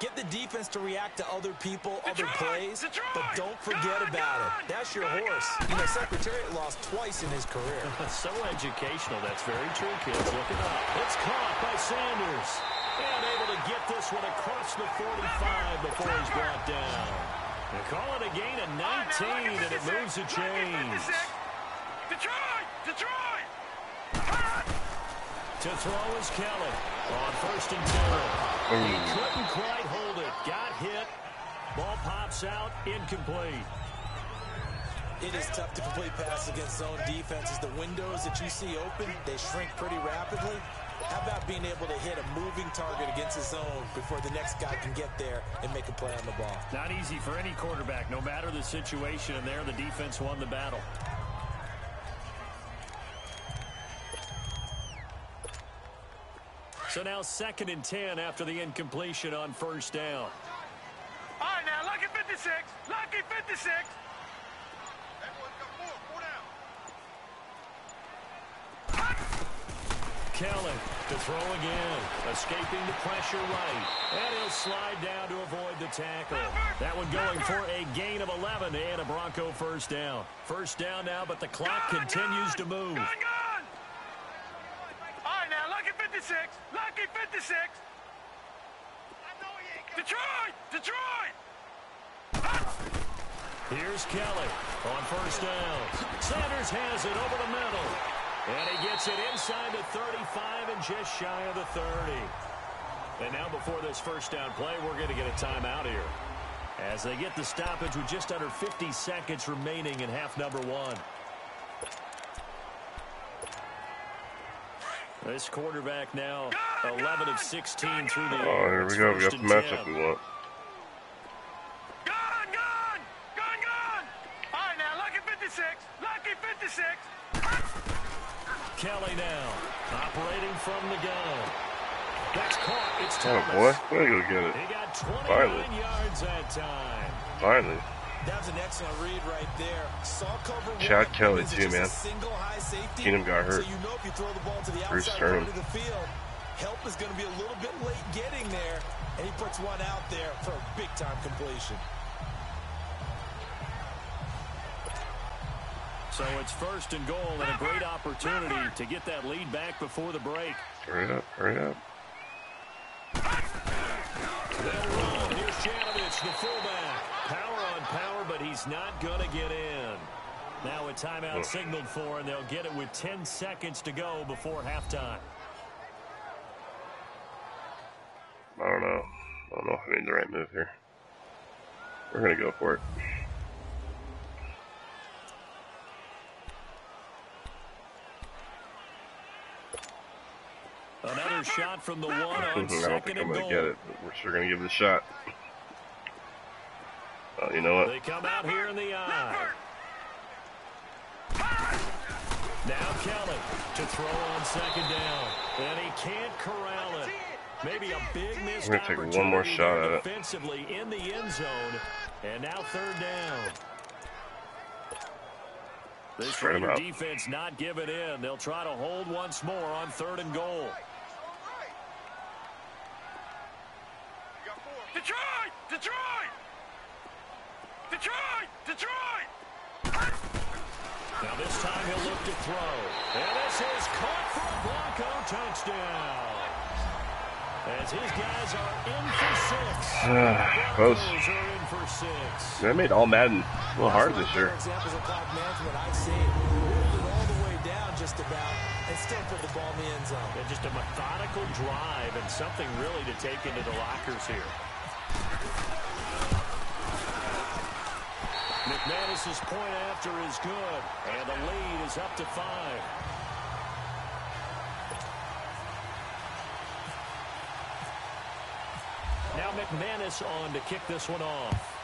Get the defense to react to other people, other plays, but don't forget about it. That's your horse. You know, Secretariat lost twice in his career. So educational. That's very true, kids. Look it up. It's caught by Sanders. And able to get this one across the 45 before he's brought down. They call it a gain of 19, and it moves the chains. Detroit! To throw is Kelly on 1st and 10. He couldn't quite hold it. Got hit. Ball pops out. Incomplete. It is tough to complete pass against zone defenses. The windows that you see open, they shrink pretty rapidly. How about being able to hit a moving target against his zone before the next guy can get there and make a play on the ball? Not easy for any quarterback, no matter the situation, and there the defense won the battle. So now 2nd and 10 after the incompletion on 1st down. All right, now, lucky 56. Lucky 56. Kelly to throw again. Escaping the pressure right. And he'll slide down to avoid the tackle. That one going for a gain of 11 and a Bronco first down. First down now, but the clock continues to move. All right, now, lucky 56. Lucky 56. Detroit! Detroit! Here's Kelly on first down. Sanders has it over the middle. And he gets it inside the 35 and just shy of the 30. And now before this first down play, we're going to get a timeout here, as they get the stoppage with just under 50 seconds remaining in half number 1. This quarterback now 11 of 16 through the air. Oh, here we go. We got the matchup we want. Gone! All right, now, lucky 56. Lucky 56. Kelly now operating from the gun. That's caught. It's Oh, Thomas. boy. Way to go get it. He got 29 Finally. yards that time. Finally. That was an excellent read right there. Saw cover Chad one, Kelly, it's too, just a man. single high safety. Keenum got hurt. So you know if you throw the ball to the Bruce outside Sternum. part of the field, help is going to be a little bit late getting there, and he puts one out there for a big-time completion. So it's first and goal and a great opportunity to get that lead back before the break. Hurry up, hurry up. They'll run. Here's Janovich, the fullback. Power on power, but he's not going to get in. Now a timeout signaled for, and they'll get it with 10 seconds to go before halftime. I don't know. I don't know if I made the right move here. We're going to go for it. Another shot from the one I on don't think second I'm and going goal. to get it, but we're sure going to give it a shot. You know what? They come out here in the eye. Now Kelly to throw on second down. And he can't corral it. Maybe a big missed We're gonna take opportunity one more shot at it. defensively in the end zone. And now third down. This Spread 'em Raider out. defense not giving in. They'll try to hold once more on third and goal. Detroit! Detroit! Detroit! Detroit! Now this time he'll look to throw. And this is caught for a Bronco touchdown. As his guys are in for 6. Close. Broncos are in for 6. They made All Madden a little hard this year. Examples of clock management I've seen. Moved it all the way down just about and still put the ball in the end zone. And just a methodical drive and something really to take into the lockers here. McManus's point after is good, and the lead is up to 5. Now McManus on to kick this one off.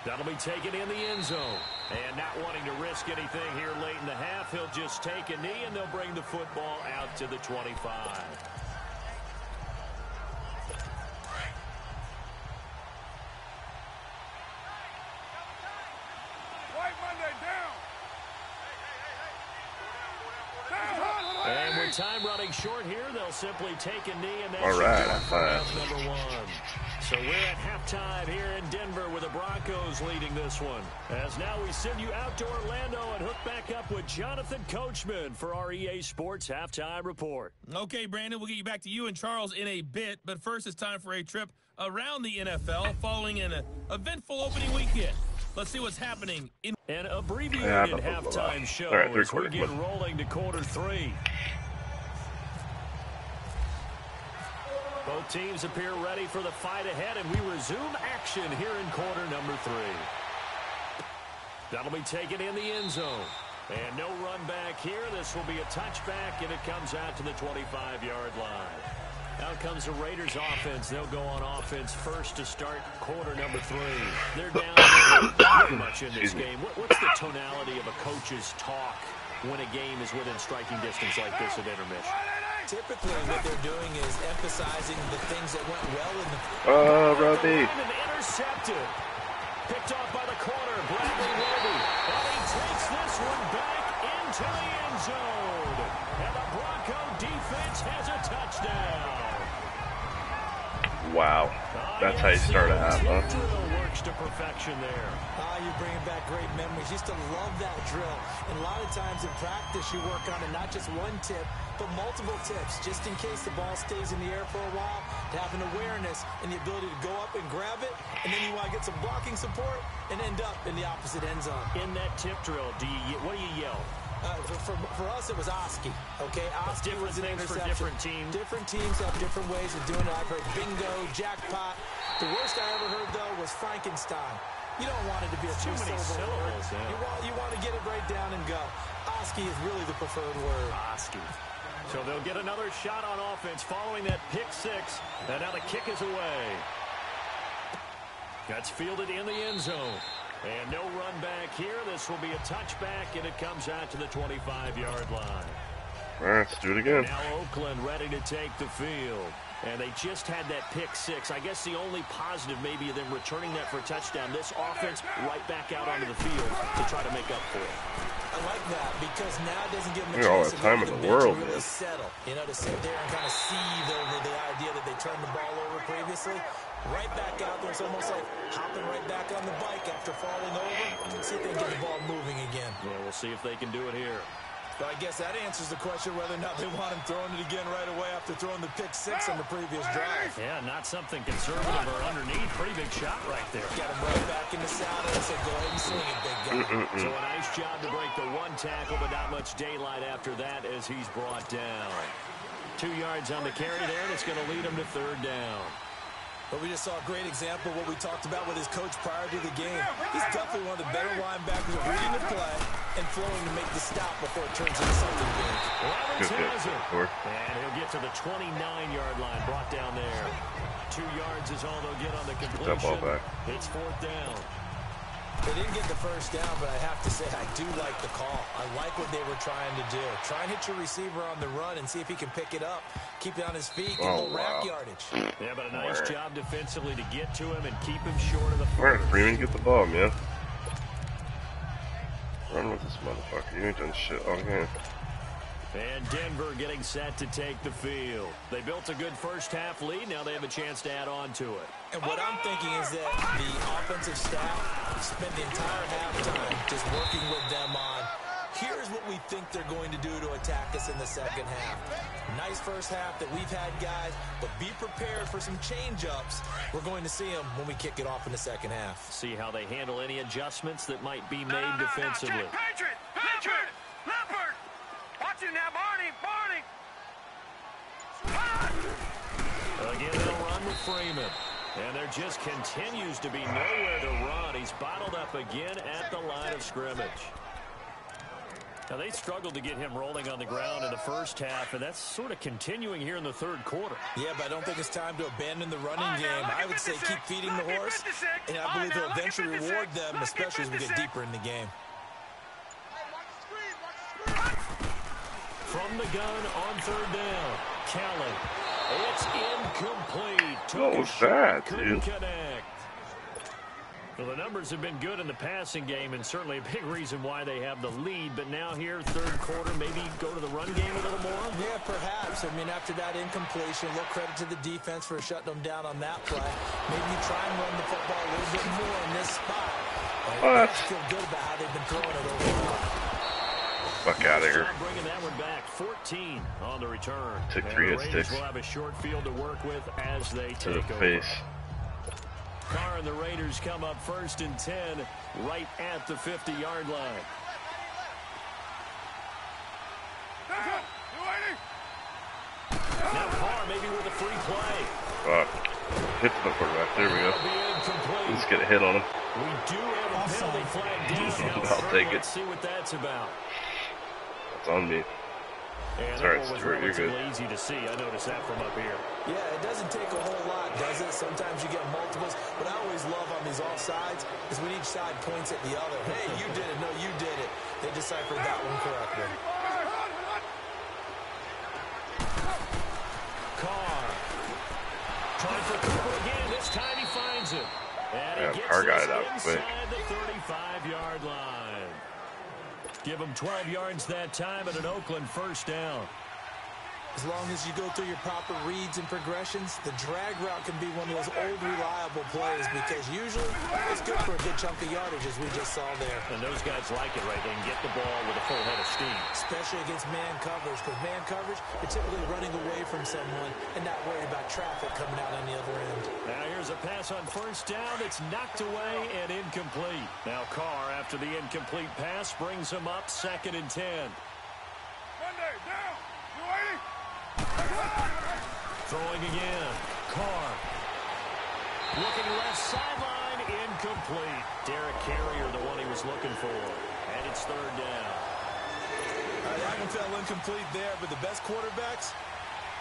That'll be taken in the end zone. And not wanting to risk anything here late in the half, he'll just take a knee, and they'll bring the football out to the 25. And with time running short here, they'll simply take a knee, and that's All right, your that's fine. half number 1. So we're at halftime here in Denver with the Broncos leading this one. As now we send you out to Orlando and hook back up with Jonathan Coachman for our EA Sports Halftime Report. Okay, Brandon, we'll get you back to you and Charles in a bit, but first it's time for a trip around the NFL following an eventful opening weekend. Let's see what's happening in An abbreviated Yeah, halftime show All right, third as we quarter. get rolling to quarter 3. Both teams appear ready for the fight ahead, and we resume action here in quarter number 3. That'll be taken in the end zone. And no run back here. This will be a touchback, and it comes out to the 25-yard line. Out comes the Raiders offense. They'll go on offense first to start quarter number 3. They're down very much in this game. What's the tonality of a coach's talk when a game is within striking distance like this at intermission? Typically, what they're doing is emphasizing the things that went well in the... Robbie. Intercepted. Picked off by the corner, Bradley Roby. And he takes this one back into Wow. That's how you start a half, huh? Works to perfection there. You're bringing back great memories. Used to love that drill. And a lot of times in practice, you work on it, not just one tip, but multiple tips, just in case the ball stays in the air for a while, to have an awareness and the ability to go up and grab it, and then you want to get some blocking support and end up in the opposite end zone. In that tip drill, what do you yell? For us, it was Oski. Okay, Oski was an interception. For different teams. Different teams have different ways of doing it. I've heard bingo, jackpot. The worst I ever heard, though, was Frankenstein. You don't want it to be a too many syllables. Yeah. You want to get it right down and go. Oski is really the preferred word. Oski. So they'll get another shot on offense following that pick six. And now the kick is away. That's fielded in the end zone. And no run back here. This will be a touchback, and it comes out to the 25-yard line. All right, let's do it again. Now Oakland ready to take the field. And they just had that pick six. I guess the only positive maybe of them returning that for a touchdown. This offense right back out onto the field to try to make up for it. I like that because now it doesn't give them a all chance the to time in the world, really settle. You know, to sit there and kind of seethe over the idea that they turned the ball over previously. Right back out there. It's almost like hopping right back on the bike after falling over. See if they can get the ball moving again. Yeah, we'll see if they can do it here. But I guess that answers the question whether or not they want him throwing it again right away after throwing the pick six on the previous drive. Yeah, not something conservative or underneath. Pretty big shot right there. Got him right back in the saddle and said, go ahead and swing it, big guy. So a nice job to break the one tackle, but not much daylight after that as he's brought down. 2 yards on the carry there, and it's going to lead him to third down. But we just saw a great example of what we talked about with his coach prior to the game. He's definitely one of the better linebackers at reading the play and flowing to make the stop before it turns into something big. Roberts has it. And he'll get to the 29-yard line, brought down there. 2 yards is all they'll get on the completion. That ball back. It's fourth down. They didn't get the first down, but I have to say I do like the call. I like what they were trying to do. Try and hit your receiver on the run and see if he can pick it up. Keep it on his feet, get a little rack yardage. Yeah, but a nice job defensively to get to him and keep him short of the first. All right, Freeman, get the ball, man. Run with this motherfucker. You ain't done shit all game. And Denver getting set to take the field. They built a good first half lead. Now they have a chance to add on to it. And what I'm thinking is that the offensive staff spent the entire halftime just working with them on, here's what we think they're going to do to attack us in the second half. Nice first half that we've had, guys, but be prepared for some change-ups. We're going to see them when we kick it off in the second half. See how they handle any adjustments that might be made defensively. Patriot! Leopard! Watch it now, Barney! Again, they'll run with Freeman. And there just continues to be nowhere to run. He's bottled up again at the line of scrimmage. Now, they struggled to get him rolling on the ground in the first half, and that's sort of continuing here in the third quarter. Yeah, but I don't think it's time to abandon the running game. I would say keep feeding the horse, and I believe he'll eventually reward them, especially as we get deeper in the game. From the gun on third down, Kelly. It's incomplete. What was that, dude? Connect. Well, the numbers have been good in the passing game, and certainly a big reason why they have the lead. But now here, third quarter, maybe go to the run game a little more? Yeah, perhaps. I mean, after that incompletion, a little credit to the defense for shutting them down on that play. Maybe you try and run the football a little bit more in this spot. I feel good about how they've been throwing it overall. Fuck out of here. Bringing that one back, 14 on the return. Took 3 hit sticks. Will have a short field to work with as they to the take over. face. Carr and the Raiders come up 1st and 10 right at the 50-yard line. Now Carr maybe with a free play. Fuck. Hits the quarterback. There we go. Let's get a hit on him. We do have a penalty flag down. I'll take it. Let's see what that's about. It's on me. And Sorry, that was Stuart, you're good. relatively easy to see. I noticed that from up here. Yeah, it doesn't take a whole lot, does it? Sometimes you get multiples. What I always love on these offsides is when each side points at the other. Hey, you did it. No, you did it. They deciphered that one correctly. Carr. Trying for Cooper again. This time he finds it. And he gets Carr got this it out quick. inside the 35-yard line. Give him 12 yards that time and an Oakland first down. As long as you go through your proper reads and progressions, the drag route can be one of those old reliable plays because usually it's good for a good chunk of yardage, as we just saw there. And those guys like it, right? They can get the ball with a full head of steam. Especially against man coverage, because man coverage, you're typically running away from someone and not worried about traffic coming out on the other end. Now here's a pass on first down. It's knocked away and incomplete. Now Carr, after the incomplete pass, brings him up 2nd and 10. Monday, down. You waiting? Throwing again. Carr. Looking left sideline. Incomplete. Derek Carrier, the one he was looking for. And it's 3rd down. That one fell incomplete there, but the best quarterbacks,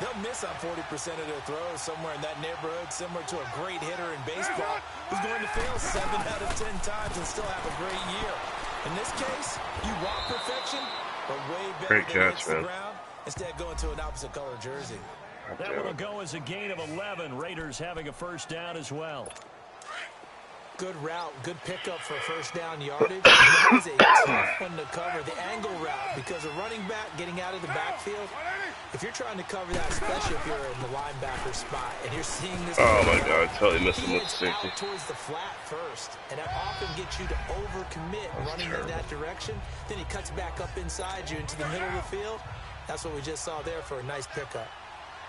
they'll miss on 40% of their throws somewhere in that neighborhood, similar to a great hitter in baseball who's going to fail 7 out of 10 times and still have a great year. In this case, you want perfection, but way better Great than catch, hits the man. ground instead of going to an opposite color jersey. That one will go as a gain of 11. Raiders having a first down as well. Good route, good pickup for first down yardage. That is a tough one to cover, the angle route, because a running back getting out of the backfield, if you're trying to cover that, especially if you're in the linebacker spot, and you're seeing this. Oh my God, I totally missed him he with heads safety. out towards the flat first, and that often gets you to overcommit running in that direction. Then he cuts back up inside you into the middle of the field. That's what we just saw there for a nice pickup.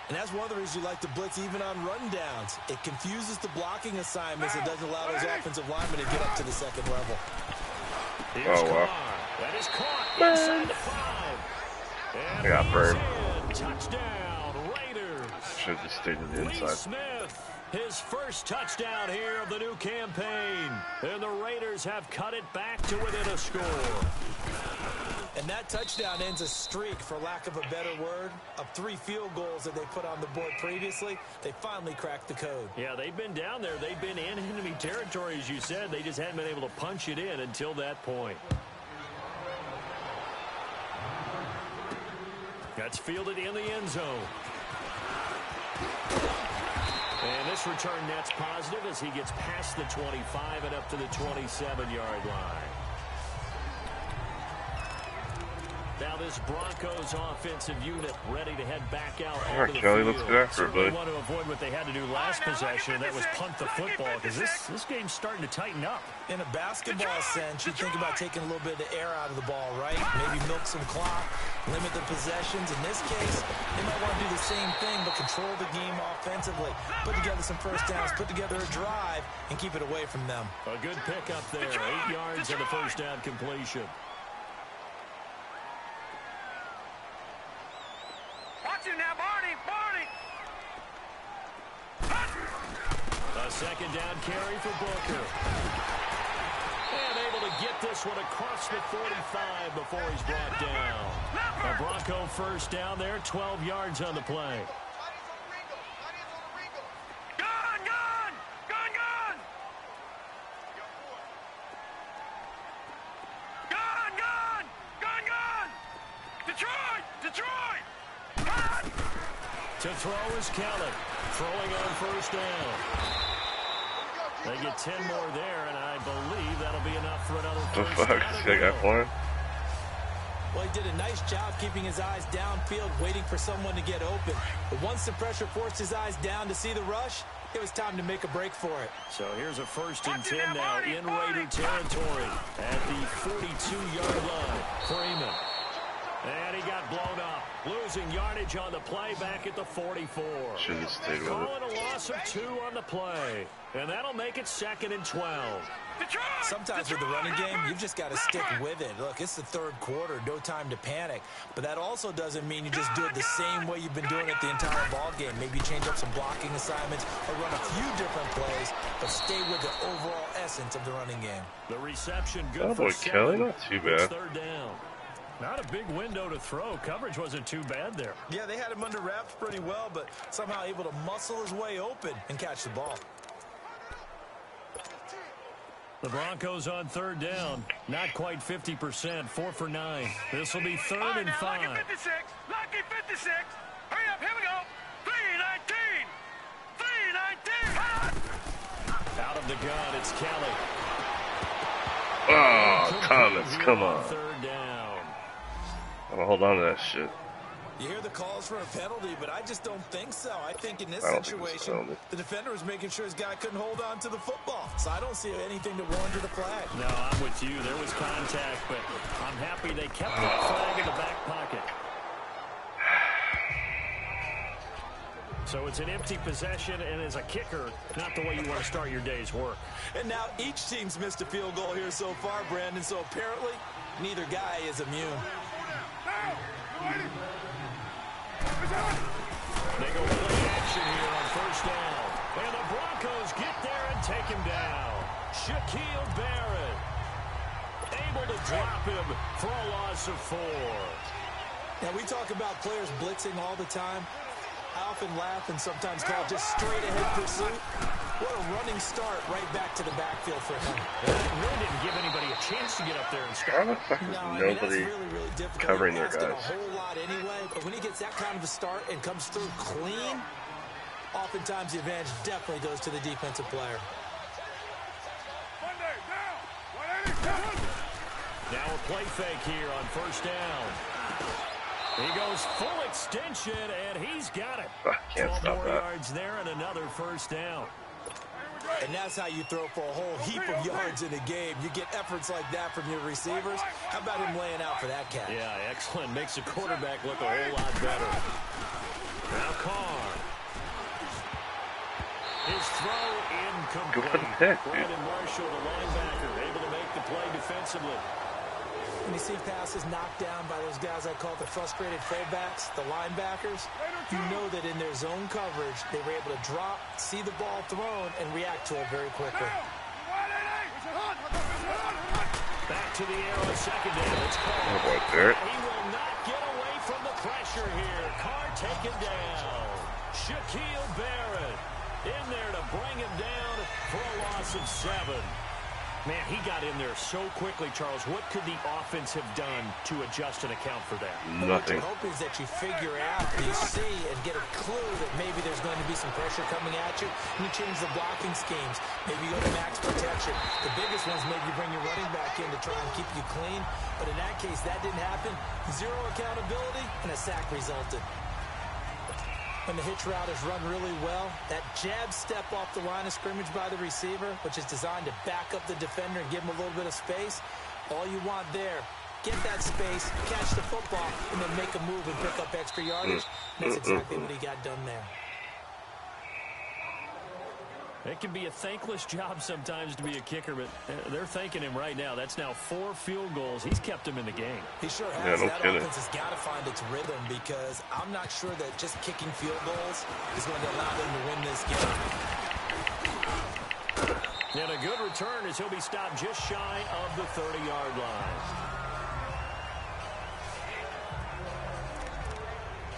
And that's one of the reasons you like to blitz even on rundowns. It confuses the blocking assignments. It doesn't allow those offensive linemen to get up to the second level. Here's Oh, wow. Carr. That is caught inside the 5. And I got he's burned. in. Touchdown, Raiders. Should have just stayed to the Lee inside. Smith, his first touchdown here of the new campaign. And the Raiders have cut it back to within a score. And that touchdown ends a streak, for lack of a better word, of 3 field goals that they put on the board previously. They finally cracked the code. Yeah, they've been down there. They've been in enemy territory, as you said. They just hadn't been able to punch it in until that point. That's fielded in the end zone. And this return net's positive as he gets past the 25 and up to the 27-yard line. Now this Broncos offensive unit ready to head back out onto the Kelly, field. let's get after it, Certainly buddy. want to avoid what they had to do last possession, and that was punt the football, because this game's starting to tighten up. In a basketball sense, you think about taking a little bit of the air out of the ball, right? Maybe milk some clock, limit the possessions. In this case, they might want to do the same thing, but control the game offensively. Put together some first downs, put together a drive, and keep it away from them. A good pickup there, 8 yards and a first down completion. Watch it now, Barney. A second down carry for Booker. And able to get this one across the 45 before he's brought down. A Bronco first down there, 12 yards on the play. Gun! Detroit! To throw is Kelly. Throwing on first down. They get 10 more there, and I believe that'll be enough for another The first fuck? down. This guy got flying? Well, he did a nice job keeping his eyes downfield, waiting for someone to get open. But once the pressure forced his eyes down to see the rush, it was time to make a break for it. So here's a 1st and 10 now in Raider territory at the 42-yard line. Freeman. And he got blown up. Losing yardage on the play back at the 44. Should have stayed with it. Calling a loss of 2 on the play. And that'll make it 2nd and 12. Sometimes with the running game, you've just got to stick with it. Look, it's the 3rd quarter, no time to panic. But that also doesn't mean you just do it the same way you've been doing it the entire ball game. Maybe change up some blocking assignments or run a few different plays, but stay with the overall essence of the running game. The reception good Oh, for boy, 7. Kelly, not too It's bad. 3rd down. Not a big window to throw. Coverage wasn't too bad there. Yeah, they had him under wraps pretty well, but somehow able to muscle his way open and catch the ball. The Broncos on 3rd down. Not quite 50%. 4 for 9. This will be 3rd and 5. Lucky 56. Lucky 56. Hurry up. Here we go. 319. 319. Out of the gun, it's Kelly. Oh, Thomas, come on. 3rd down. I'm gonna hold on to that shit. You hear the calls for a penalty, but I just don't think so. I think in this situation, the defender was making sure his guy couldn't hold on to the football. So I don't see anything to warrant the flag. No, I'm with you. There was contact, but I'm happy they kept that flag in the back pocket. So it's an empty possession, and as a kicker, not the way you want to start your day's work. And now each team's missed a field goal here so far, Brandon, so apparently neither guy is immune. They go play action here on first down. And the Broncos get there and take him down. Shaquille Barrett able to drop him for a loss of 4. Now, we talk about players blitzing all the time. I often laugh and sometimes call it just straight-ahead pursuit. What a running start right back to the backfield for him. It really didn't give anybody a chance to get up there and start. Nobody covering their guys. A whole lot anyway, but when he gets that kind of a start and comes through clean, oftentimes the advantage definitely goes to the defensive player. Now a play fake here on first down. He goes full extension, and he's got it. 12 more yards there and another first down. And that's how you throw for a whole heap of yards in a game. You get efforts like that from your receivers. How about him laying out for that catch? Yeah, excellent. Makes the quarterback look a whole lot better. Now Carr. His throw incomplete. Brandon Marshall, the linebacker, able to make the play defensively. When you see passes knocked down by those guys I call the frustrated fullbacks, the linebackers, you know that in their zone coverage, they were able to drop, see the ball thrown, and react to it very quickly. Back to the air on second down. It's Carr. He will not get away from the pressure here. Carr taken down. Shaquille Barrett in there to bring him down for a loss of 7. Man, he got in there so quickly, Charles. What could the offense have done to adjust and account for that? Nothing. What you hope is that you figure out, you see, and get a clue that maybe there's going to be some pressure coming at you, and you change the blocking schemes. Maybe you go to max protection. The biggest one's maybe you bring your running back in to try and keep you clean. But in that case, that didn't happen. 0 accountability, and a sack resulted. When the hitch route is run really well, that jab step off the line of scrimmage by the receiver, which is designed to back up the defender and give him a little bit of space, all you want there, get that space, catch the football, and then make a move and pick up extra yardage. That's exactly what he got done there. It can be a thankless job sometimes to be a kicker, but they're thanking him right now. That's now 4 field goals. He's kept him in the game. He sure has. That offense has got to find its rhythm because I'm not sure that just kicking field goals is going to allow them to win this game. And a good return as he'll be stopped just shy of the 30-yard line.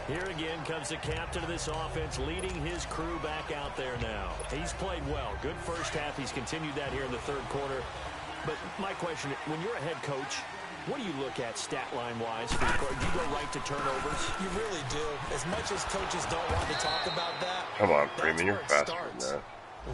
Here again comes the captain of this offense, leading his crew back out there now. He's played well. Good first half. He's continued that here in the third quarter. But my question, when you're a head coach, what do you look at stat line-wise? Do you go right to turnovers? You really do. As much as coaches don't want to talk about that, come on, Freeman, you're faster than that.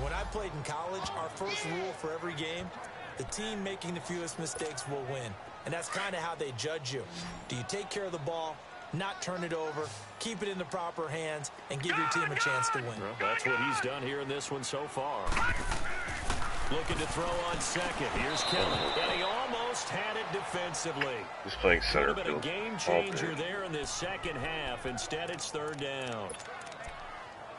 When I played in college, our first rule for every game, the team making the fewest mistakes will win. And that's kind of how they judge you. Do you take care of the ball, not turn it over, keep it in the proper hands, and give your team a chance to win? Well, that's what he's done here in this one so far. Looking to throw on second. Here's Kelly. And he almost had it defensively. He's playing center field. Could have been a game changer there in this second half. Instead, it's third down.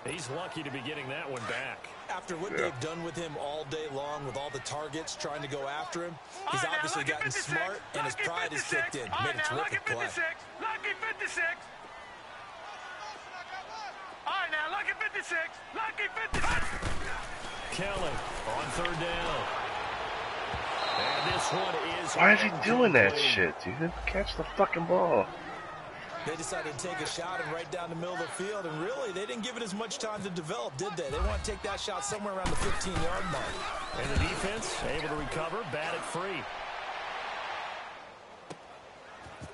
He's lucky to be getting that one back. After what they've done with him all day long with all the targets trying to go after him, he's obviously gotten smart and his pride has kicked in. Made a terrific play. Lucky 56. All right, now, lucky 56. Lucky 56. Kelly on third down. And this one is... Why is he doing that shit, dude? Catch the fucking ball. They decided to take a shot and right down the middle of the field, and really, they didn't give it as much time to develop, did they? They want to take that shot somewhere around the 15-yard mark. And the defense able to recover, bat it free.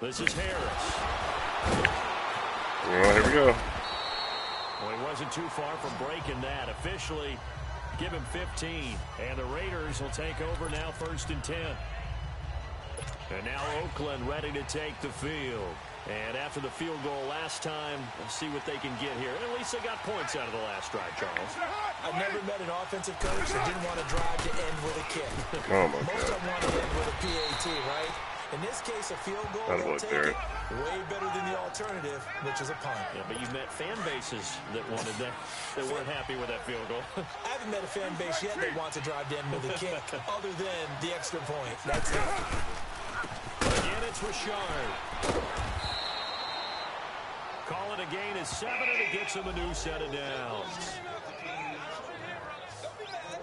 This is Harris. Well, here we go. Well, he wasn't too far from breaking that. Officially, give him 15. And the Raiders will take over now, 1st and 10. And now Oakland ready to take the field. And after the field goal last time, let's see what they can get here. And at least they got points out of the last drive, Charles. I've never met an offensive coach that didn't want to drive to end with a kick. Oh my Most God. of them want to end with a PAT, right? In this case, a field goal, they'll take it way better than the alternative, which is a punt. Yeah, but you've met fan bases that wanted that, that weren't happy with that field goal. I haven't met a fan base yet that wants to drive to end with a kick, other than the extra point. That's it. Again, it's Richard. Call it a gain of 7, and it gets him a new set of downs.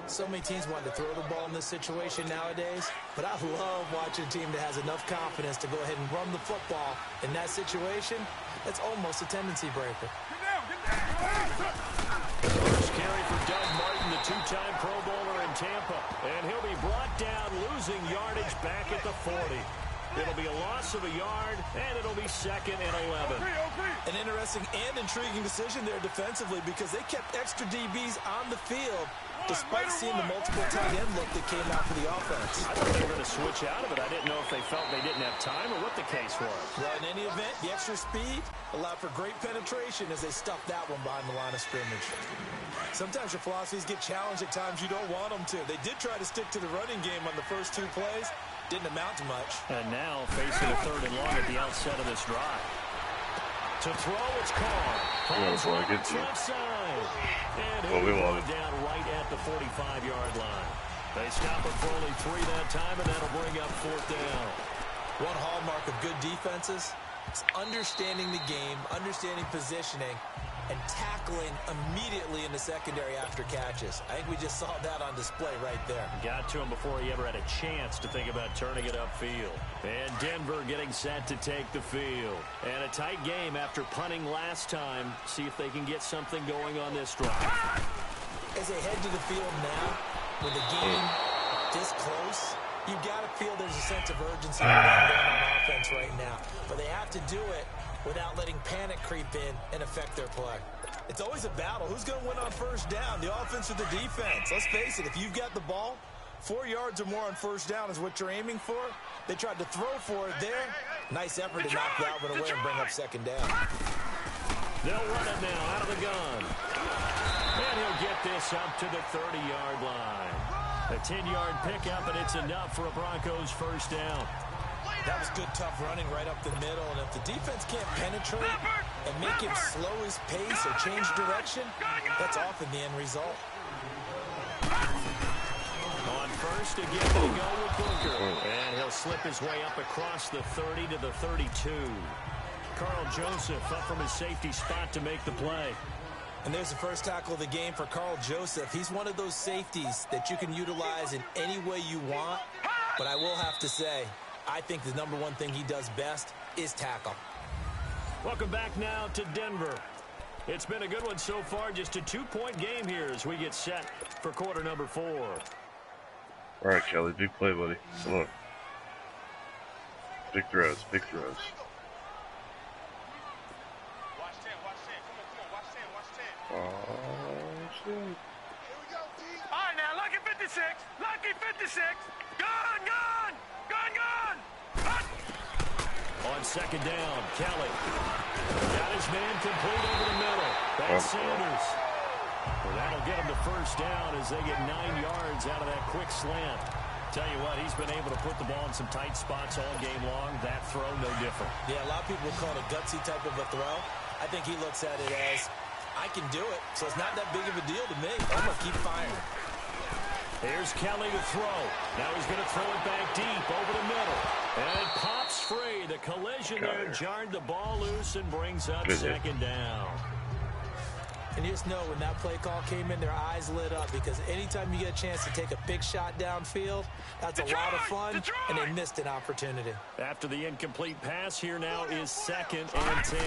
So many teams want to throw the ball in this situation nowadays, but I love watching a team that has enough confidence to go ahead and run the football. In that situation, that's almost a tendency breaker. First carry for Doug Martin, the two-time Pro Bowler in Tampa, and he'll be brought down, losing yardage back at the 40. It'll be a loss of a yard, and it'll be 2nd and 11. An interesting and intriguing decision there defensively because they kept extra DBs on the field despite seeing the multiple tight end look that came out for the offense. I thought they were going to switch out of it. I didn't know if they felt they didn't have time or what the case was. Well, in any event, the extra speed allowed for great penetration as they stuffed that one behind the line of scrimmage. Sometimes your philosophies get challenged at times you don't want them to. They did try to stick to the running game on the first 2 plays. Didn't amount to much. And now facing a 3rd and long at the outset of this drive. To throw, it's Carr. Falls right left side. And he'll be down right at the 45-yard line. They stop him for only 3 that time, and that'll bring up 4th down. One hallmark of good defenses is understanding the game, understanding positioning, and tackling immediately in the secondary after catches. I think we just saw that on display right there. Got to him before he ever had a chance to think about turning it upfield. And Denver getting set to take the field. And a tight game after punting last time. See if they can get something going on this drive. As they head to the field now, with the game this close, you've got to feel there's a sense of urgency going on offense right now. But they have to do it without letting panic creep in and affect their play. It's always a battle. Who's going to win on first down, the offense or the defense? Let's face it, if you've got the ball, 4 yards or more on first down is what you're aiming for. They tried to throw for it there. Nice effort to knock that one away and bring up 2nd down. They'll run it now out of the gun. And he'll get this up to the 30-yard line. A 10-yard pickup, and it's enough for a Broncos first down. That was good, tough running right up the middle. And if the defense can't penetrate and make him slow his pace or change direction, that's often the end result. On first, again, they go with Booker. And he'll slip his way up across the 30 to the 32. Carl Joseph up from his safety spot to make the play. And there's the first tackle of the game for Carl Joseph. He's one of those safeties that you can utilize in any way you want. But I will have to say, I think the number one thing he does best is tackle. Welcome back now to Denver. It's been a good one so far. Just a 2-point game here as we get set for quarter number 4. All right, Kelly, big play, buddy. Come on. Big throws, big throws. Watch 10, watch 10. Come on, watch 10, watch 10. Oh, shit. Here we go, D. All right, now, lucky 56. Lucky 56. Gone, gone. Gone, gone. Hut. On 2nd down, Kelly got his man complete over the middle. That's Sanders. Well, that'll get him to first down as they get 9 yards out of that quick slant. Tell you what, he's been able to put the ball in some tight spots all game long. That throw, no different. Yeah, a lot of people would call it a gutsy type of a throw. I think he looks at it as, I can do it, so it's not that big of a deal to me. I'm going to keep firing. Here's Kelly to throw. Now he's going to throw it back deep over the middle. And it pops free. The collision there jarred the ball loose and brings up 2nd down. And you just know when that play call came in, their eyes lit up because anytime you get a chance to take a big shot downfield, that's a lot of fun, and they missed an opportunity. After the incomplete pass, here now is 2nd and 10.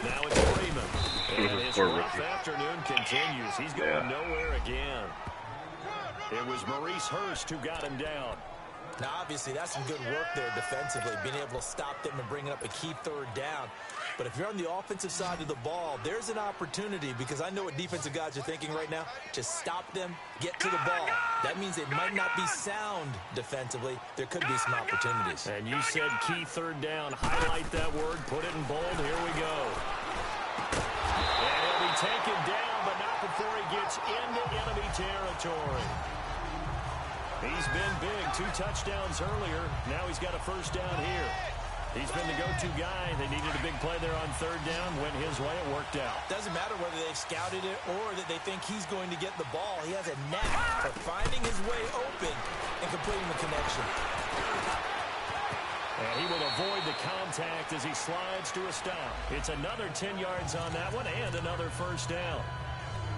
Now it's Freeman. And his rough afternoon continues. He's going nowhere again. It was Maurice Hurst who got him down. Now, obviously, that's some good work there defensively, being able to stop them and bring it up a key third down. But if you're on the offensive side of the ball, there's an opportunity, because I know what defensive guys are thinking right now. Just stop them, get to the ball. That means they might not be sound defensively. There could be some opportunities. And you said key third down. Highlight that word. Put it in bold. Here we go. And he'll be taken down, but not before he gets into enemy territory. He's been big. 2 touchdowns earlier. Now he's got a first down here. He's been the go-to guy. They needed a big play there on third down. Went his way. It worked out. Doesn't matter whether they've scouted it or that they think he's going to get the ball. He has a knack for finding his way open and completing the connection. And he will avoid the contact as he slides to a stop. It's another 10 yards on that one and another first down.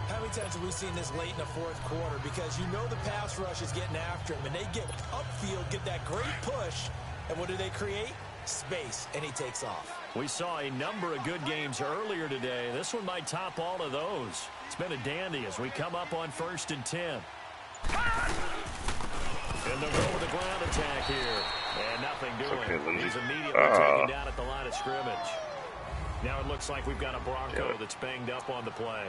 How many times have we seen this late in the fourth quarter? Because you know the pass rush is getting after him, and they get upfield, get that great push, and what do they create? Space, and he takes off. We saw a number of good games earlier today. This one might top all of those. It's been a dandy as we come up on 1st and 10. And they'll go with a ground attack here. And nothing doing. He's immediately taken down at the line of scrimmage. Now it looks like we've got a Bronco that's banged up on the play.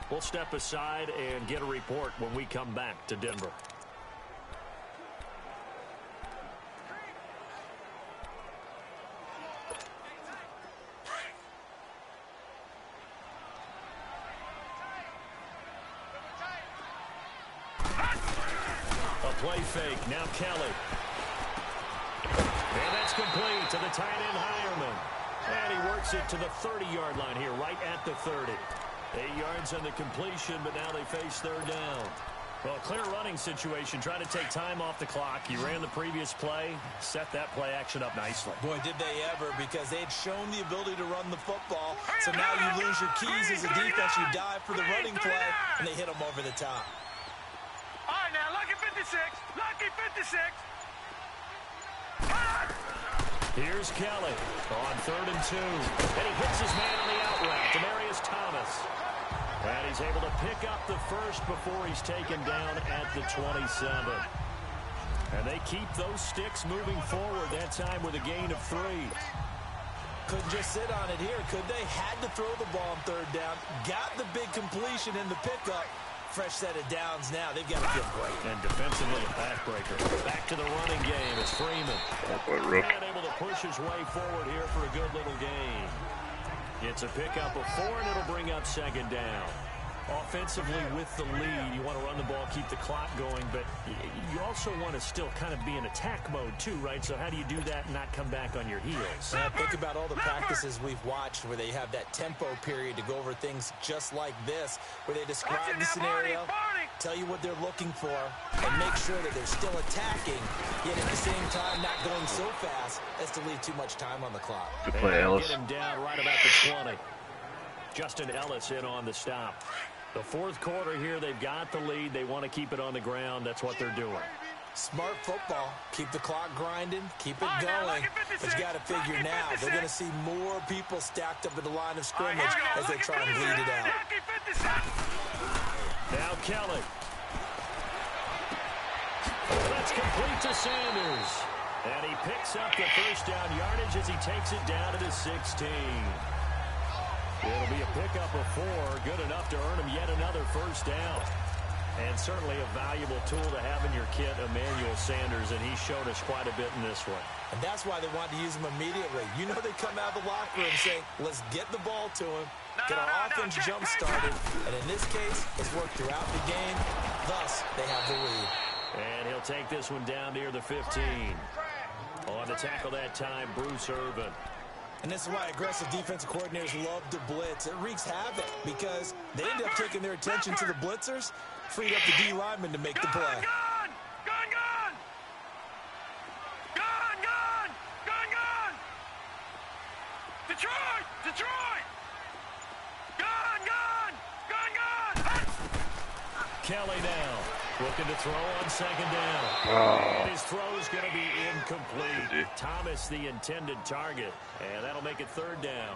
We'll step aside and get a report when we come back to Denver. Play fake. Now Kelly. And that's complete to the tight end Hireman. And he works it to the 30-yard line here, right at the 30. 8 yards on the completion, but now they face third down. Well, clear running situation, trying to take time off the clock. He ran the previous play, set that play action up nicely. Boy, did they ever, because they had shown the ability to run the football. So now you lose your keys as a defense. You dive for the running play, and they hit them over the top. All right, now, lucky 56. Lucky 56. Here's Kelly on 3rd and 2. And he hits his man on the out route, Demaryius Thomas. And he's able to pick up the first before he's taken down at the 27. And they keep those sticks moving forward, that time with a gain of 3. Couldn't just sit on it here, could they? Had to throw the ball on third down. Got the big completion in the pickup. Fresh set of downs now. They've got to feel great. And defensively, a backbreaker. Back to the running game. It's Freeman. And able to push his way forward here for a good little gain. It's a pickup of 4, and it'll bring up 2nd down. Offensively with the lead, you want to run the ball, keep the clock going, but you also want to still kind of be in attack mode too, right? So how do you do that and not come back on your heels? Think about all the practices we've watched where they have that tempo period to go over things just like this, where they describe the scenario, tell you what they're looking for, and make sure that they're still attacking, yet at the same time not going so fast as to leave too much time on the clock. Good play, Ellis. Get him down right about the 20. Justin Ellis in on the stop. The fourth quarter here, they've got the lead. They want to keep it on the ground. That's what they're doing. Smart football. Keep the clock grinding. Keep it going. But you got to figure now, they're going to see more people stacked up at the line of scrimmage as they try and bleed it out. Now Kelly. That's complete to Sanders. And he picks up the first down yardage as he takes it down to the 16. It'll be a pickup of 4, good enough to earn him yet another first down. And certainly a valuable tool to have in your kit, Emmanuel Sanders, and he's shown us quite a bit in this one. And that's why they wanted to use him immediately. You know they come out of the locker room saying, let's get the ball to him, get our offense jump-started. And in this case, it's worked throughout the game. Thus, they have the lead. And he'll take this one down near the 15. On the tackle that time, Bruce Irvin. And this is why aggressive defensive coordinators love to blitz. It wreaks havoc because they end up taking their attention to the blitzers, freed up the D lineman to make the play. Gone! Detroit! Gone! Kelly now looking to throw on 2nd down. And his throw is going to be incomplete. Thomas, the intended target, and that'll make it 3rd down.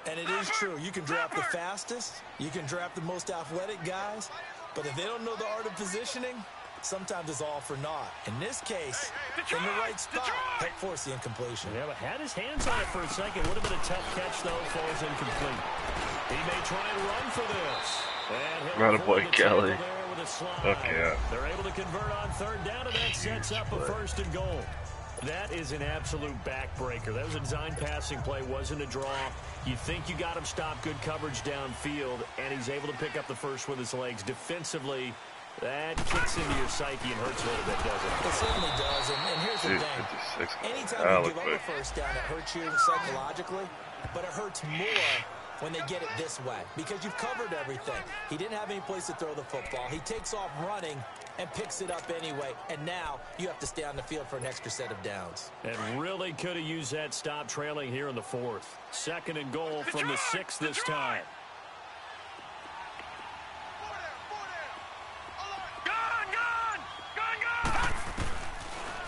And it is true. You can draft the fastest. You can draft the most athletic guys. But if they don't know the art of positioning, sometimes it's all for naught. In this case, in the right spot, help force the incompletion. Yeah, but had his hands on it for a second. Would have been a tough catch, though. Falls incomplete. He may try and run for this. Not a boy, Kelly. Okay, yeah. They're able to convert on third down, and that sets up a 1st and goal. That is an absolute backbreaker. That was a design passing play, wasn't a draw. You think you got him stopped, good coverage downfield, and he's able to pick up the first with his legs. Defensively, that kicks into your psyche and hurts a little bit, doesn't it? It certainly does, and here's the thing. Anytime you give up a first down, it hurts you psychologically, but it hurts more when they get it this way because you've covered everything. He didn't have any place to throw the football. He takes off running and picks it up anyway, and now you have to stay on the field for an extra set of downs. And really could have used that stop trailing here in the 4th. 2nd and goal from the 6th this time.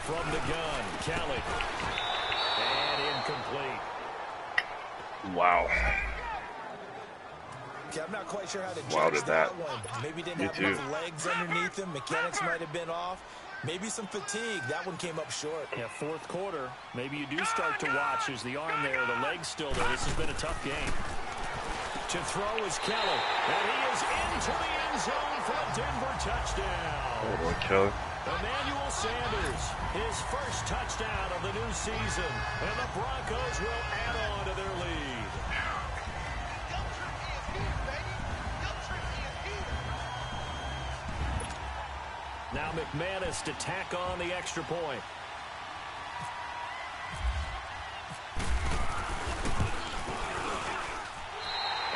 From the gun, Kelly. And incomplete. Wow. Okay, I'm not quite sure how to judge that one. Maybe didn't have enough legs underneath him. Mechanics might have been off. Maybe some fatigue. That one came up short. Yeah, 4th quarter. Maybe you do start to watch as the arm there, the leg's still there. This has been a tough game. To throw is Kelly. And he is into the end zone for a Denver touchdown. Oh, boy, Kelly. Emmanuel Sanders, his first touchdown of the new season. And the Broncos will add on to their lead. Now McManus to tack on the extra point.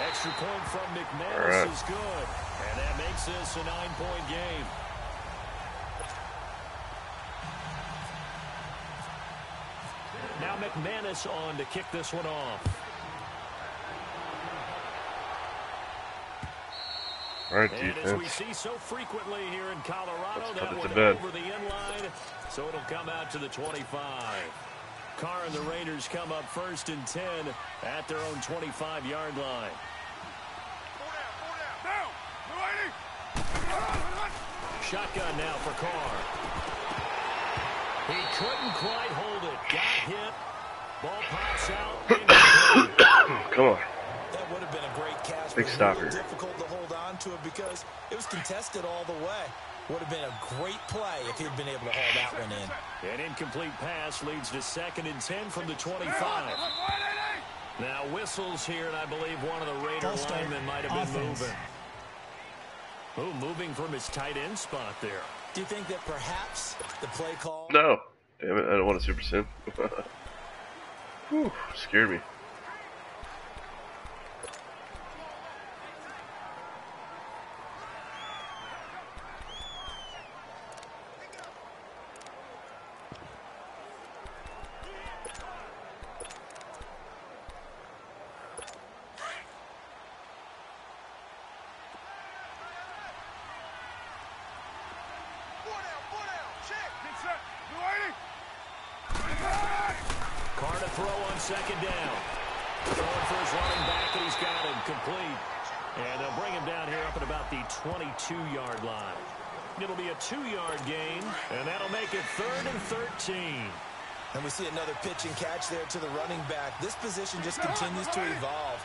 Extra point from McManus is good. And that makes this a 9-point game. Now McManus on to kick this one off. All right, and defense. as we see so frequently here in Colorado, that one over the end line, so it'll come out to the 25. Carr and the Raiders come up 1st and 10 at their own 25-yard line. Shotgun now for Carr. He couldn't quite hold it. Got hit. Ball pops out. Come on. That would have been a great catch. Big stopper. Difficult to hold on to it because it was contested all the way. Would have been a great play if he'd been able to haul that one in. An incomplete pass leads to 2nd and 10 from the 25. Now whistles here, and I believe one of the Raider linemen might have been moving. Oh, moving from his tight end spot there. Do you think that perhaps the play call? No. Damn it, I don't want a super sim. Whew, scared me. Carr to throw on 2nd down. Throwing for his running back, and he's got him complete. And they'll bring him down here up at about the 22-yard line. It'll be a 2-yard gain, and that'll make it 3rd and 13. And we see another pitch and catch there to the running back. This position just continues to evolve.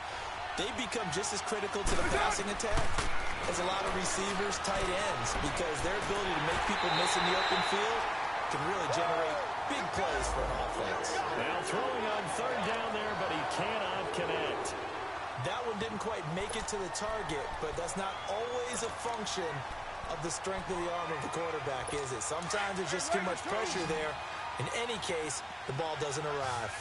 They become just as critical to the passing attack as a lot of receivers, tight ends, because their ability to make people miss in the open field can really generate big plays for an offense. Now throwing on 3rd down there, but he cannot connect. That one didn't quite make it to the target, but that's not always a function of the strength of the arm of the quarterback, is it? Sometimes there's just too much pressure there. In any case, the ball doesn't arrive.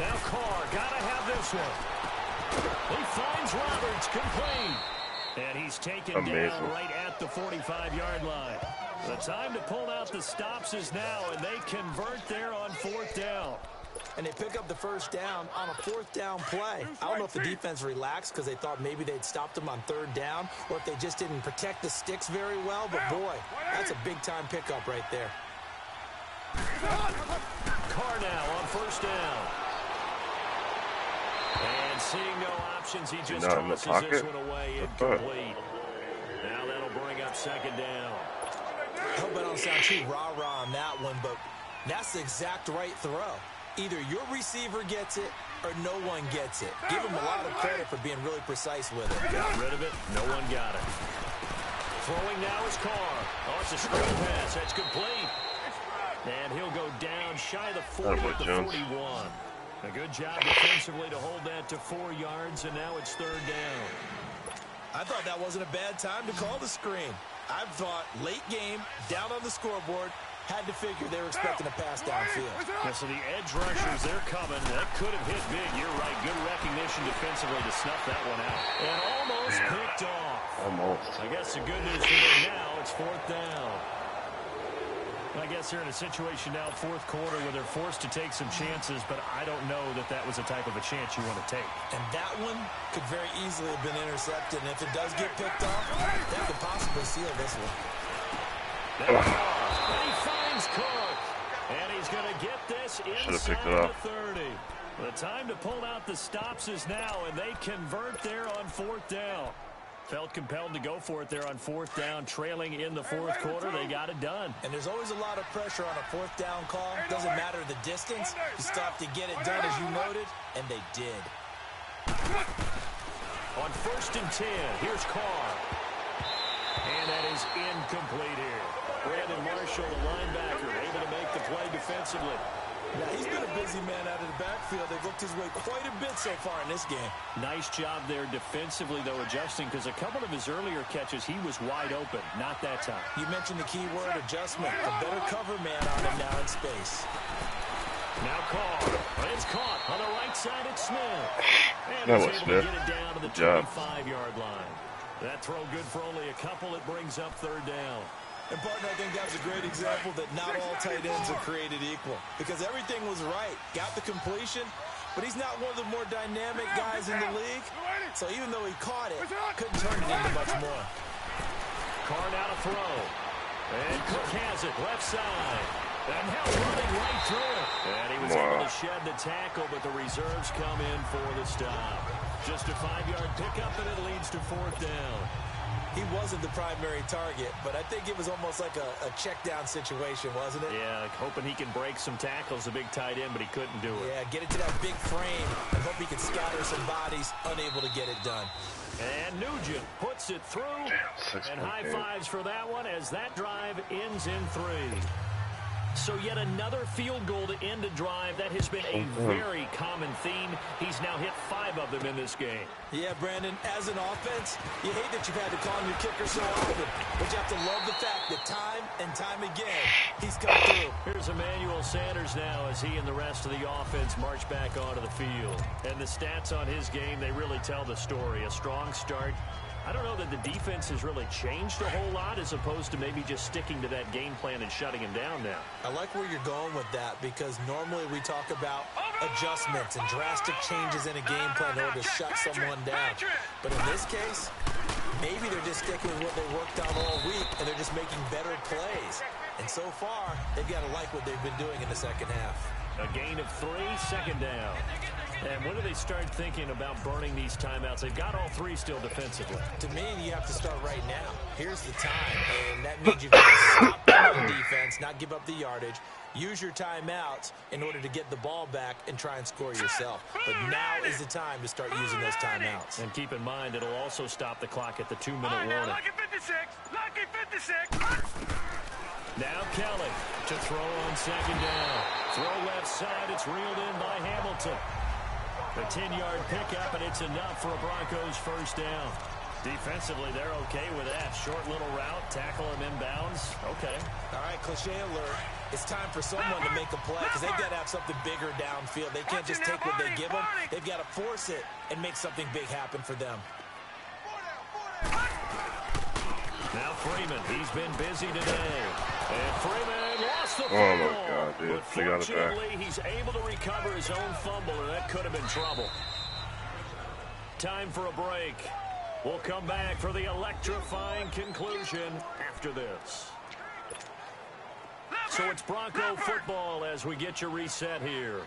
Now Carr, gotta have this one. He finds Roberts, complete. And he's taken down right at the 45-yard line. The time to pull out the stops is now, and they convert there on 4th down. And they pick up the 1st down on a 4th down play. I don't know if the defense relaxed because they thought maybe they'd stopped them on 3rd down, or if they just didn't protect the sticks very well. But, boy, that's a big-time pickup right there. Carr now on 1st down. And seeing no options, he just tosses this one away incomplete. Now that'll bring up second down. I hope I don't sound too rah-rah on that one, but that's the exact right throw. Either your receiver gets it or no one gets it. Give him a lot of credit for being really precise with it. Got rid of it. No one got it. Throwing now is Carr. Oh, it's a screen pass. That's complete. And he'll go down shy of the 40 at the 41. A good job defensively to hold that to 4 yards, and now it's third down. I thought that wasn't a bad time to call the screen. I thought late game, down on the scoreboard, had to figure they were expecting a pass downfield. Yeah, so the edge rushers, they're coming. That could have hit big. You're right. Good recognition defensively to snuff that one out. And almost picked off. Almost. I guess the good news for them now, it's fourth down. I guess they're in a situation now, fourth quarter, where they're forced to take some chances, but I don't know that that was the type of a chance you want to take. And that one could very easily have been intercepted, and if it does get picked off, that could possibly seal this one. And he finds Cook, and he's going to get this inside the 30. The time to pull out the stops is now, and they convert there on fourth down. Felt compelled to go for it there on fourth down, trailing in the fourth quarter. They got it done. And there's always a lot of pressure on a fourth down call. Doesn't matter the distance. You still have to get it done, as you noted, and they did. On 1st and 10, here's Carr. And that is incomplete here. Brandon Marshall, the linebacker, able to make the play defensively. Yeah, he's been a busy man out of the backfield. They've looked his way quite a bit so far in this game. Nice job there defensively, though, adjusting, because a couple of his earlier catches, he was wide open. Not that time. You mentioned the key word, adjustment. A better cover man on him now in space. Now Carr. It's caught on the right side. It's Smith. And That he's was able Smith. to get it down to the Good job. 25-yard line. That throw good for only a couple. It brings up third down. And, partner, I think that's a great example that not all tight ends are created equal. Because everything was right. Got the completion, but he's not one of the more dynamic guys in the league. So even though he caught it, couldn't turn it into much more. Carr now to throw. And Cook has it, left side. And now running right through it. And he was able to shed the tackle, but the reserves come in for the stop. Just a 5-yard pickup, and it leads to fourth down. He wasn't the primary target, but I think it was almost like a check-down situation, wasn't it? Yeah, like hoping he can break some tackles, a big tight end, but he couldn't do it. Yeah, get it to that big frame and hope he can scatter some bodies, unable to get it done. And Nugent puts it through, and high fives for that one as that drive ends in 3. So yet another field goal to end a drive. That has been a very common theme. He's now hit 5 of them in this game. Yeah, Brandon, as an offense, you hate that you've had to call him your kicker so often, but you have to love the fact that time and time again, he's come through. Here's Emmanuel Sanders now as he and the rest of the offense march back onto the field. And the stats on his game, they really tell the story. A strong start. I don't know that the defense has really changed a whole lot as opposed to maybe just sticking to that game plan and shutting him down now. I like where you're going with that because normally we talk about adjustments and drastic changes in a game plan in order to shut someone down. But in this case, maybe they're just sticking with what they worked on all week and they're just making better plays. And so far, they've got to like what they've been doing in the second half. A gain of 3, second down. And when do they start thinking about burning these timeouts? They've got all 3 still defensively. To me, you have to start right now. Here's the time, and that means you've got to stop the defense, not give up the yardage. Use your timeouts in order to get the ball back and try and score yourself. But now is the time to start using those timeouts. And keep in mind, it'll also stop the clock at the 2-minute warning. Lucky 56! Lucky 56! Now Kelly to throw on second down. Throw left side. It's reeled in by Hamilton. A 10-yard pickup, and it's enough for a Broncos first down. Defensively, they're okay with that. Short little route, tackle him inbounds. Okay. All right, cliche alert. It's time for someone to make a play because they've got to have something bigger downfield. They can't just take what they give them. They've got to force it and make something big happen for them. Now Freeman, he's been busy today. And Freeman lost the fumble. Oh, my God, dude. But They got it back. fortunately, he's able to recover his own fumble, and that could have been trouble. Time for a break. We'll come back for the electrifying conclusion after this. So it's Bronco football as we get you reset here.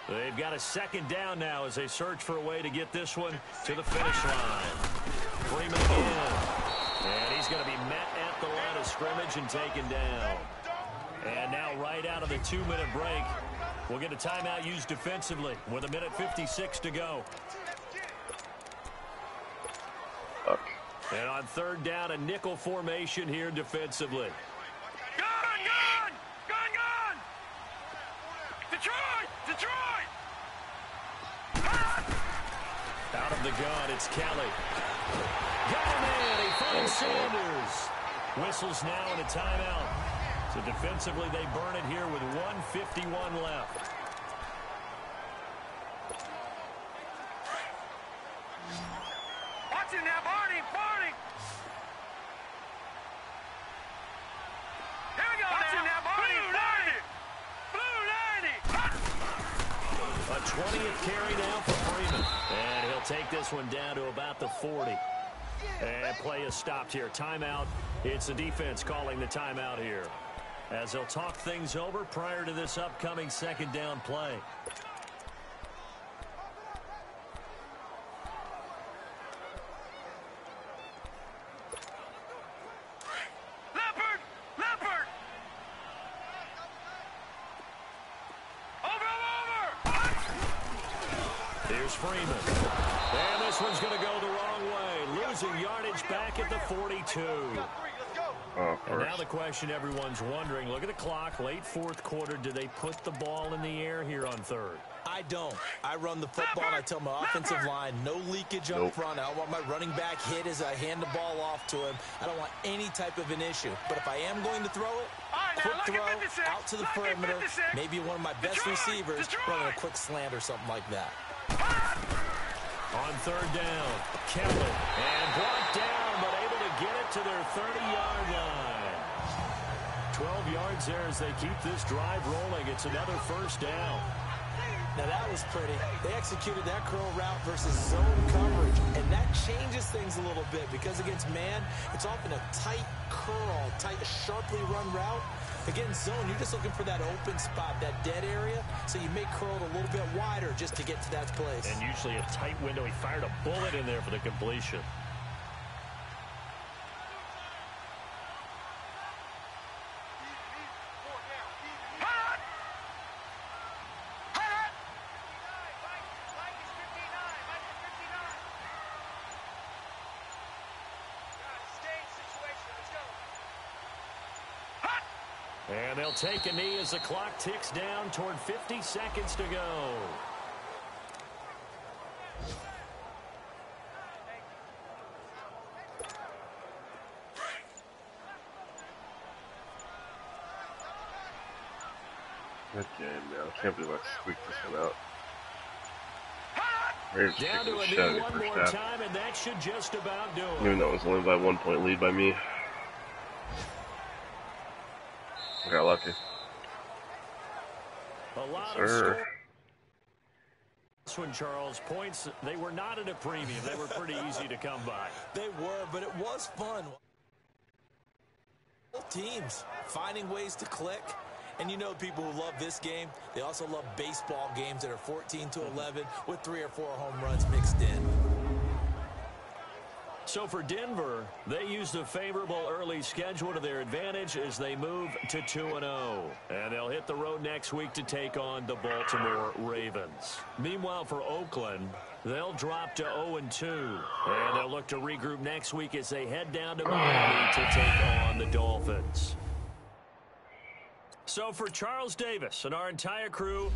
They've got a second down now as they search for a way to get this one to the finish line. Freeman again. And he's going to be met at the line of scrimmage and taken down. And now right out of the 2-minute break, we'll get a timeout used defensively with 1:56 to go. And on third down, a nickel formation here defensively. Gun! Detroit! Out of the gun, it's Kelly. Got him in. He finds Sanders. Whistles now and a timeout. So defensively, they burn it here with 1:51 left. Watch it now, Barney! Here we go now, Barney! A 20th carry now for Freeman. And he'll take this one down to about the 40. And play is stopped here. Timeout. It's the defense calling the timeout here, as they'll talk things over prior to this upcoming second down play. Leopard! Over! Here's Freeman. And this one's going to go the wrong way. Losing yardage back at the 42. And now the question everyone's wondering, look at the clock, late fourth quarter, do they put the ball in the air here on third? I don't. I run the football, and I tell my offensive line, no leakage up front. I don't want my running back hit as I hand the ball off to him. I don't want any type of an issue. But if I am going to throw it, quick throw, out to the perimeter, maybe one of my best receivers running a quick slant or something like that. On third down, Kelly, and brought down, but able to get it to their 30-yard line. 12 yards there as they keep this drive rolling. It's another first down. Now that was pretty. They executed that curl route versus zone coverage, and that changes things a little bit because against man, it's often a tight curl, sharply run route. Against zone, you're just looking for that open spot, that dead area, so you may curl it a little bit wider just to get to that place. And usually a tight window. He fired a bullet in there for the completion. And they'll take a knee as the clock ticks down toward 50 seconds to go. Good game, man. I can't believe I squeaked this one out. Down to a knee one more time, and that should just about do it. Even though it was only by 1 point lead by me. I got lucky. A lot of score. This one, Charles, points, they were not at a premium. They were pretty easy to come by. They were, but it was fun. Both teams finding ways to click. And you know people who love this game, they also love baseball games that are 14-11 with 3 or 4 home runs mixed in. So for Denver, they used a favorable early schedule to their advantage as they move to 2-0. And they'll hit the road next week to take on the Baltimore Ravens. Meanwhile, for Oakland, they'll drop to 0-2. And they'll look to regroup next week as they head down to Miami to take on the Dolphins. So for Charles Davis and our entire crew,